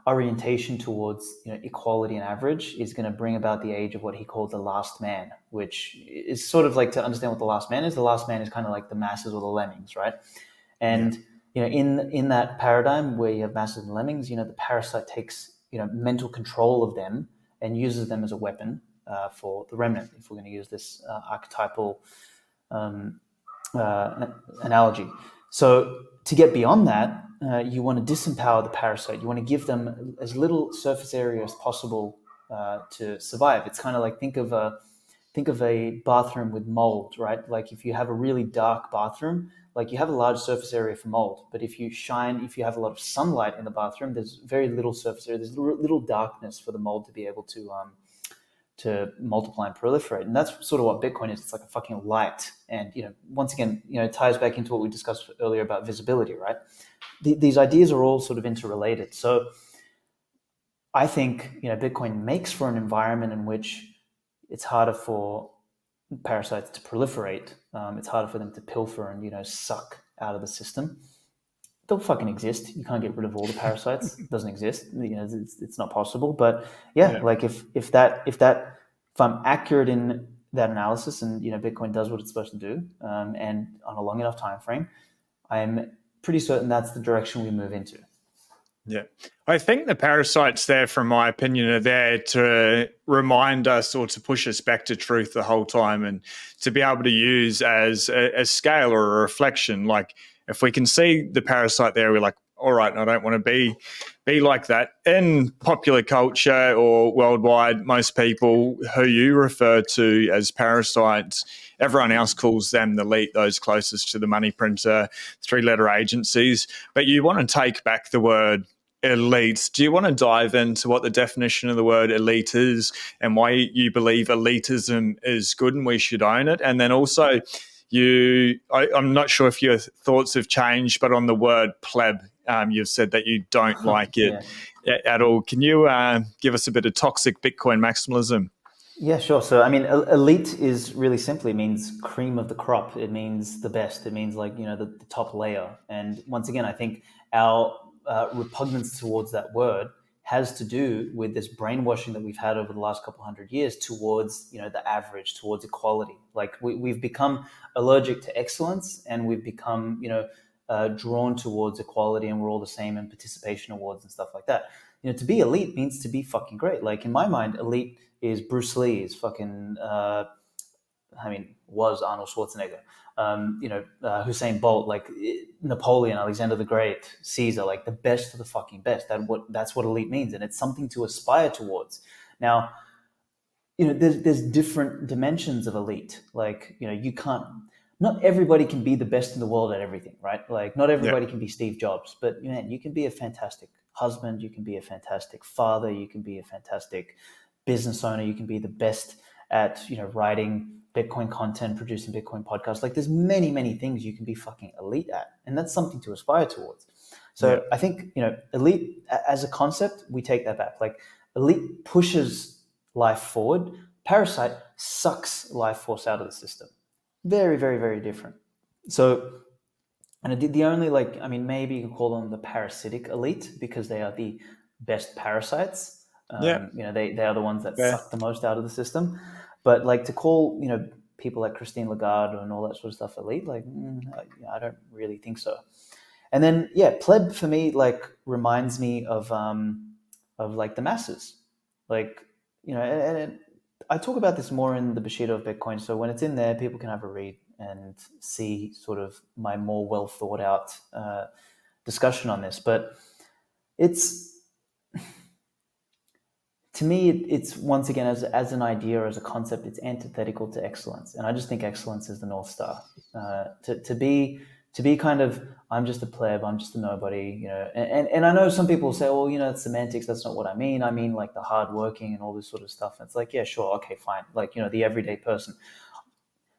orientation towards equality and average is going to bring about the age of what he called the last man, which is sort of like, to understand what the last man is. The last man is kind of like the masses or the lemmings, right? And in that paradigm where you have masses and lemmings, the parasite takes mental control of them and uses them as a weapon for the remnant. If we're going to use this archetypal analogy, so to get beyond that, you want to disempower the parasite. You want to give them as little surface area as possible to survive. It's kind of like, think of a bathroom with mold, right? Like, if you have a really dark bathroom, like, you have a large surface area for mold, but if you have a lot of sunlight in the bathroom, there's very little surface area. There's little darkness for the mold to be able to multiply and proliferate. And that's sort of what Bitcoin is. It's like a fucking light. And, once again, it ties back into what we discussed earlier about visibility, right? These ideas are all sort of interrelated. So I think, Bitcoin makes for an environment in which it's harder for parasites to proliferate. It's harder for them to pilfer and, suck out of the system. They'll fucking exist. You can't get rid of all the parasites. It doesn't exist. It's not possible. But yeah, like, if I'm accurate in that analysis, and Bitcoin does what it's supposed to do, and on a long enough time frame, I'm pretty certain that's the direction we move into. Yeah. I think the parasites there, from my opinion, are there to remind us or to push us back to truth the whole time, and to be able to use as a scale or a reflection. Like, if we can see the parasite there, we're like, all right, I don't want to be like that. In popular culture or worldwide, most people who you refer to as parasites, everyone else calls them the elite, those closest to the money printer, three-letter agencies. But you want to take back the word elite. Do you want to dive into what the definition of the word elite is, and why you believe elitism is good and we should own it? And then also, I'm not sure if your thoughts have changed, but on the word pleb, you've said that you don't like it at all. Can you give us a bit of toxic Bitcoin maximalism? Yeah, sure. So, I mean, elite is really simply means cream of the crop. It means the best. It means, like, the top layer. And once again, I think our repugnance towards that word has to do with this brainwashing that we've had over the last couple hundred years towards, the average, towards equality. Like, we've become allergic to excellence, and we've become, drawn towards equality, and we're all the same, in participation awards and stuff like that. To be elite means to be fucking great. Like, in my mind, elite is Bruce Lee, is fucking, was Arnold Schwarzenegger, Usain Bolt, like Napoleon, Alexander the Great, Caesar, like the best of the fucking best. That's what elite means, and it's something to aspire towards. Now, there's different dimensions of elite. Like, not everybody can be the best in the world at everything, right? Like, not everybody can be Steve Jobs, but man, you can be a fantastic husband, you can be a fantastic father, you can be a fantastic business owner, you can be the best at writing Bitcoin content, producing Bitcoin podcasts. Like, there's many, many things you can be fucking elite at, and that's something to aspire towards. So I think elite as a concept, we take that back. Like, elite pushes life forward. Parasite sucks life force out of the system. Very, very, very different. So, and the only, like, maybe you can call them the parasitic elite, because they are the best parasites. They are the ones that suck the most out of the system. But, like, to call people like Christine Lagarde and all that sort of stuff elite, like, I don't really think so. And then pleb for me, like, reminds me of like the masses, like, and I talk about this more in the Boshido of Bitcoin. So when it's in there, people can have a read and see sort of my more well thought out discussion on this. But to me, it's once again, as an idea, as a concept, it's antithetical to excellence. And I just think excellence is the North Star. To be to be kind of, I'm just a pleb, I'm just a nobody, and I know some people say, well, it's semantics, that's not what I mean. I mean like the hardworking and all this sort of stuff. And it's like, yeah, sure, okay, fine. Like, the everyday person.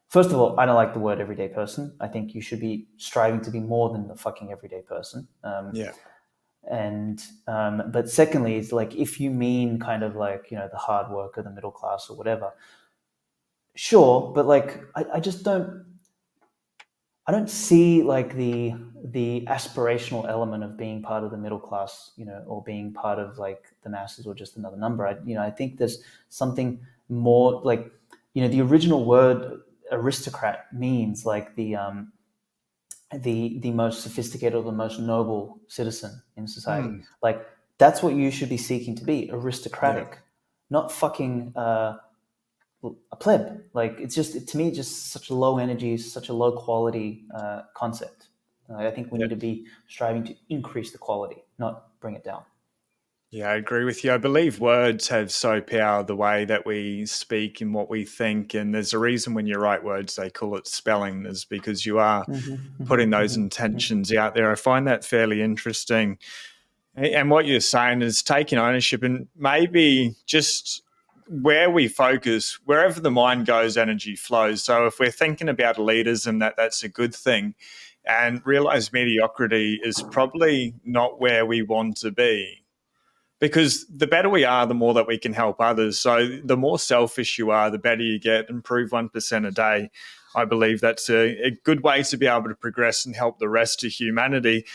First of all, I don't like the word everyday person. I think you should be striving to be more than the fucking everyday person. Yeah. But secondly, it's like, if you mean kind of like, the hard worker, the middle class or whatever, sure. But like, I just I don't see like the aspirational element of being part of the middle class, or being part of like the masses, or just another number. I think there's something more like, the original word aristocrat means like the most sophisticated or the most noble citizen in society. Mm. Like, that's what you should be seeking to be, Yeah. aristocratic, not fucking a pleb. Like, it's just, to me, just such a low energy, such a low quality concept. I think we Yeah. need to be striving to increase the quality, not bring it down. Yeah, I agree with you. I believe words have so power the way that we speak and what we think. And there's a reason when you write words, they call it spelling, is because you are putting those intentions out there. I find that fairly interesting. And what you're saying is taking ownership and maybe just where we focus, wherever the mind goes, energy flows. So if we're thinking about elitism, that's a good thing. And realize mediocrity is probably not where we want to be, because the better we are, the more that we can help others. So the more selfish you are, the better you get. Improve 1% a day. I believe that's a good way to be able to progress and help the rest of humanity.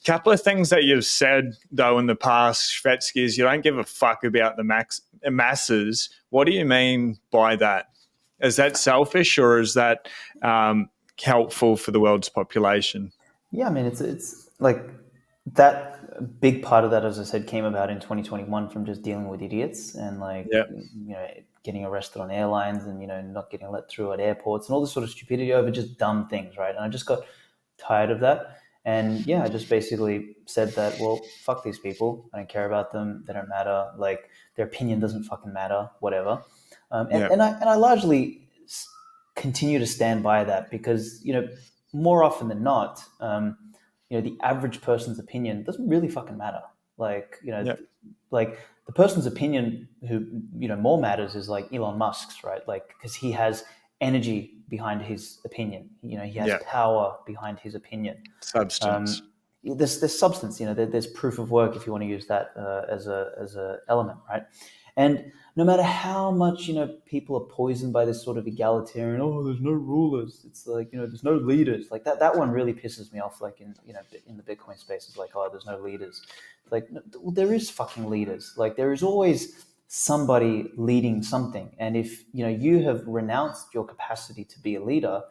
Couple of things that you've said, though, in the past, Svetkis, is you don't give a fuck about the masses. What do you mean by that? Is that selfish, or is that helpful for the world's population? Yeah, I mean, it's like that big part of that, as I said, came about in 2021 from just dealing with idiots and like, Yeah. getting arrested on airlines and, not getting let through at airports and all this sort of stupidity over just dumb things, right? And I just got tired of that. And yeah, I just basically said that, well, fuck these people. I don't care about them. They don't matter. Like, their opinion doesn't fucking matter, whatever. Yeah. And I largely continue to stand by that because, more often than not, the average person's opinion doesn't really fucking matter. Like, Yeah. like the person's opinion who, more matters is like Elon Musk's, right? Like, because he has energy behind his opinion. He has Yeah. power behind his opinion. Substance. There's substance. There's proof of work, if you want to use that as a element, right? And no matter how much people are poisoned by this sort of egalitarian, oh, there's no rulers. It's like, there's no leaders. Like that one really pisses me off. Like in the Bitcoin space, it's like, oh, there's no leaders. It's like, no, there is fucking leaders. Like, there is always somebody leading something. And if you have renounced your capacity to be a leader,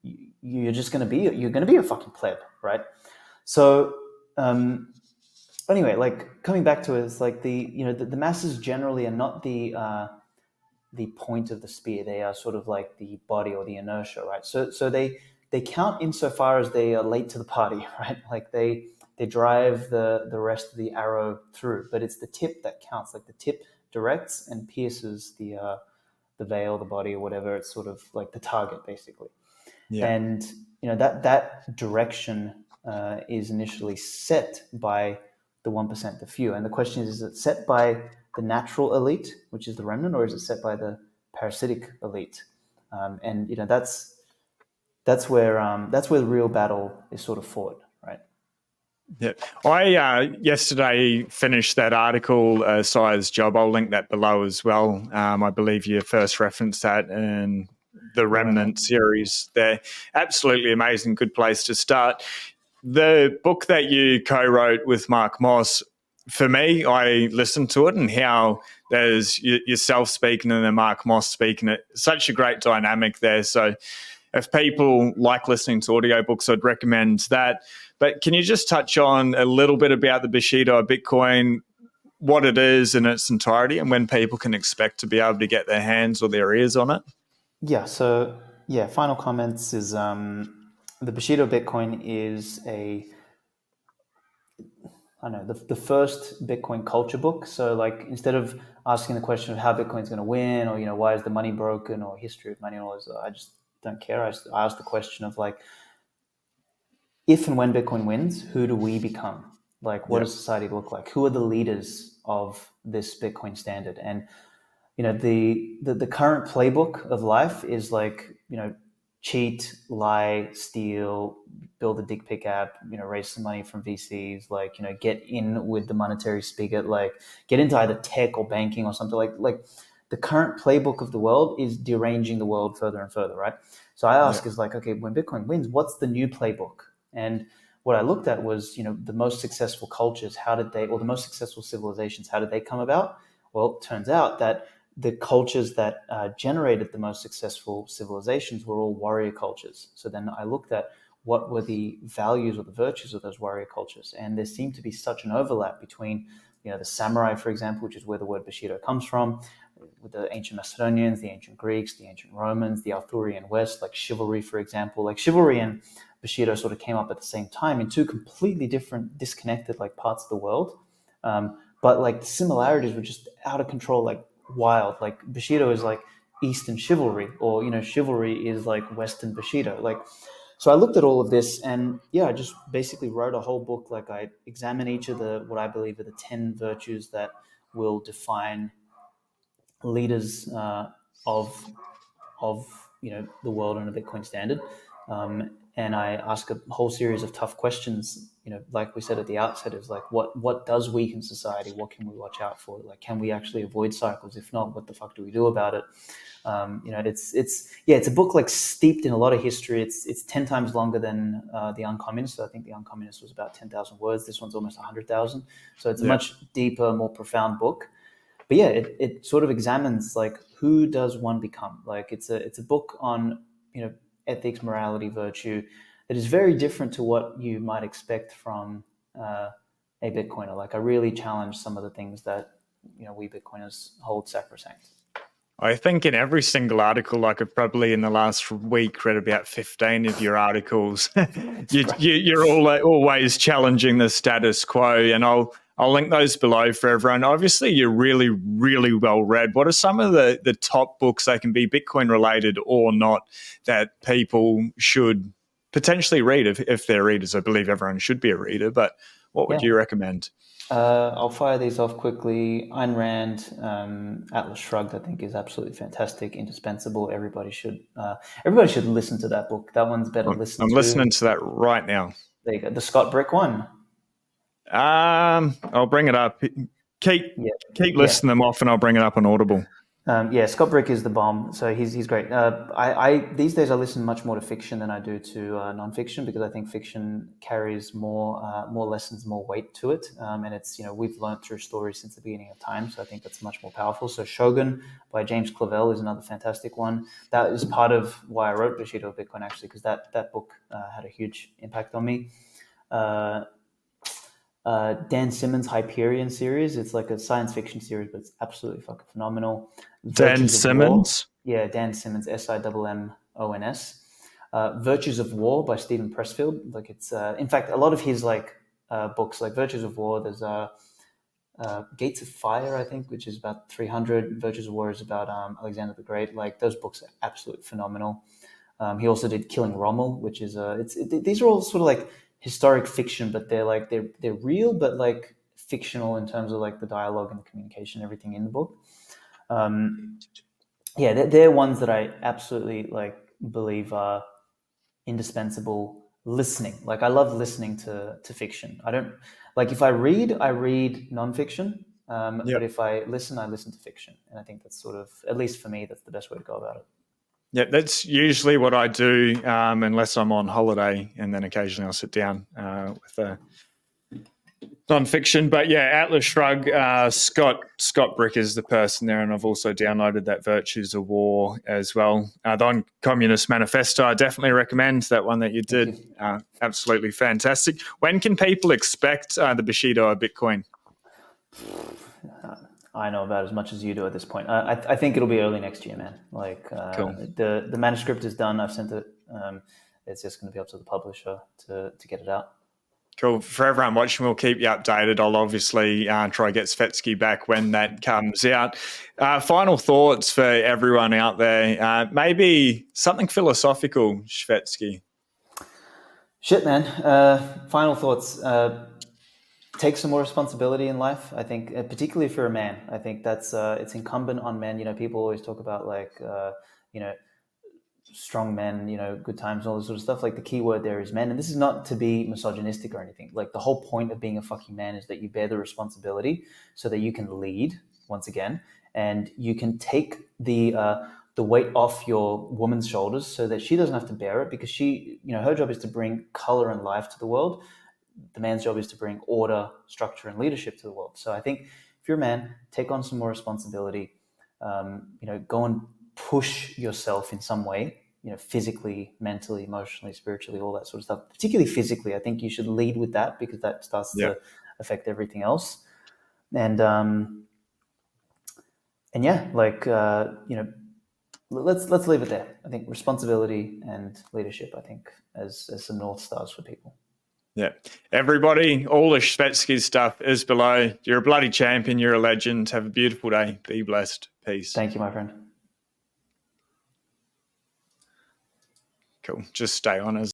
you're going to be a fucking pleb, right? So anyway, like, coming back to it, it's like the masses generally are not the point of the spear. They are sort of like the body or the inertia, right? So they count insofar as they are late to the party, right? Like they drive the rest of the arrow through, but it's the tip that counts. Like, the tip directs and pierces the veil, the body, or whatever. It's sort of like the target, basically. Yeah. And that direction is initially set by the 1%, the few. And the question is it set by the natural elite, which is the remnant, or is it set by the parasitic elite? And that's where the real battle is sort of fought, right? Yeah, I yesterday finished that article, Size Job. I'll link that below as well. I believe you first referenced that in the The Remnant remnant. series. They're absolutely amazing. Good place to start. The book that you co-wrote with Mark Moss, for me, I listened to it and how there's yourself speaking and then Mark Moss speaking. It such a great dynamic there. So if people like listening to audiobooks, I'd recommend that. But can you just touch on a little bit about the Boshido of Bitcoin, what it is in its entirety, and when people can expect to be able to get their hands or their ears on it? Yeah. So yeah, final comments is the Bushido Bitcoin is I don't know, the first Bitcoin culture book. So like, instead of asking the question of how Bitcoin's going to win, or why is the money broken, or history of money and all this, I just don't care. I ask the question of like, if and when Bitcoin wins, who do we become? Like, what Yeah. does society look like? Who are the leaders of this Bitcoin standard? And the current playbook of life is like, cheat, lie, steal, build a dick pic app, raise some money from VCs, like, get in with the monetary spigot, like get into either tech or banking or something. Like the current playbook of the world is deranging the world further and further, right? So I Yeah. ask is like, okay, when Bitcoin wins, what's the new playbook? And what I looked at was, the most successful cultures, or the most successful civilizations, how did they come about? Well, it turns out that the cultures that generated the most successful civilizations were all warrior cultures. So then I looked at what were the values or the virtues of those warrior cultures, and there seemed to be such an overlap between, the samurai, for example, which is where the word Bushido comes from, with the ancient Macedonians, the ancient Greeks, the ancient Romans, the Arthurian West, like chivalry, for example. Like chivalry and Bushido sort of came up at the same time in two completely different, disconnected like parts of the world. But like the similarities were just out of control, like wild. Like Bushido is like Eastern chivalry, or chivalry is like Western Bushido. Like, so I looked at all of this, and yeah, I just basically wrote a whole book. Like I examine each of the what I believe are the 10 virtues that will define leaders of the world on a Bitcoin standard. And I ask a whole series of tough questions. Like we said at the outset, is like what does weaken society? What can we watch out for? Like, can we actually avoid cycles? If not, what the fuck do we do about it? It's a book like steeped in a lot of history. It's 10 times longer than the Uncommunist. So I think the Uncommunist was about 10,000 words. This one's almost 100,000. So it's a much deeper, more profound book. But yeah, it sort of examines like who does one become. Like it's a book on ethics, morality, virtue that is very different to what you might expect from a Bitcoiner. Like I really challenge some of the things that we Bitcoiners hold sacrosanct. I think in every single article, like I've probably in the last week read about 15 of your articles, you're always challenging the status quo, and I'll link those below for everyone. Obviously, you're really, really well read. What are some of the top books, they can be Bitcoin related or not, that people should potentially read if they're readers? I believe everyone should be a reader, but what would you recommend? I'll fire these off quickly. Ayn Rand, Atlas Shrugged, I think is absolutely fantastic, indispensable. Everybody should listen to that book. That one's better I'm listened to. listening to that right now. There you go. The Scott Brick one. I'll bring it up. Keep Yeah. listing them off, and I'll bring it up on Audible. Scott Brick is the bomb. So he's great. I these days I listen much more to fiction than I do to nonfiction, because I think fiction carries more lessons, more weight to it, and it's we've learned through stories since the beginning of time. So I think that's much more powerful. So Shogun by James Clavell is another fantastic one. That is part of why I wrote Boshido of Bitcoin, actually, because that book had a huge impact on me. Dan Simmons' Hyperion series. It's like a science fiction series, but it's absolutely fucking phenomenal. Dan Virtues of War. Simmons. Yeah, Dan Simmons, Simmons. Virtues of War by Stephen Pressfield. Like it's, in fact, a lot of his books, like Virtues of War. There's Gates of Fire, I think, which is about 300. Virtues of War is about Alexander the Great. Like those books are absolutely phenomenal. He also did Killing Rommel, which is these are all sort of like historic fiction, but they're real, but like fictional in terms of like the dialogue and the communication, everything in the book. They're ones that I absolutely like believe are indispensable listening. Like I love listening to fiction. I don't like if I read nonfiction. But if I listen to fiction. And I think that's sort of, at least for me, that's the best way to go about it. Yeah, that's usually what I do, unless I'm on holiday, and then occasionally I'll sit down with a non-fiction. But yeah, Atlas Shrugged, Scott Brick is the person there, and I've also downloaded that Virtues of War as well. The Communist Manifesto, I definitely recommend that one that you did. Absolutely fantastic. When can people expect the Boshido of Bitcoin? I know about as much as you do at this point. I think it'll be early next year, man. Like Cool. the manuscript is done. I've sent it. It's just going to be up to the publisher to get it out. Cool. For everyone watching, we'll keep you updated. I'll obviously try to get Svetsky back when that comes out. Final thoughts for everyone out there. Maybe something philosophical, Svetsky. Shit, man. Final thoughts. Take some more responsibility in life. I think, particularly if you're a man, I think that's it's incumbent on men. You know, people always talk about like you know, strong men, you know, good times, all this sort of stuff. Like the key word there is men, and this is not to be misogynistic or anything. Like the whole point of being a fucking man is that you bear the responsibility so that you can lead once again, and you can take the weight off your woman's shoulders so that she doesn't have to bear it, because she, you know, her job is to bring color and life to the world. The man's job is to bring order, structure, and leadership to the world. So I think if you're a man, take on some more responsibility. You know, go and push yourself in some way. You know, physically, mentally, emotionally, spiritually, all that sort of stuff. Particularly physically, I think you should lead with that, because that starts Yeah. to affect everything else. And yeah, like you know, let's leave it there. I think responsibility and leadership, I think, as some north stars for people. Yeah. Everybody, all the Svetkis stuff is below. You're a bloody champion. You're a legend. Have a beautiful day. Be blessed. Peace. Thank you, my friend. Cool. Just stay on as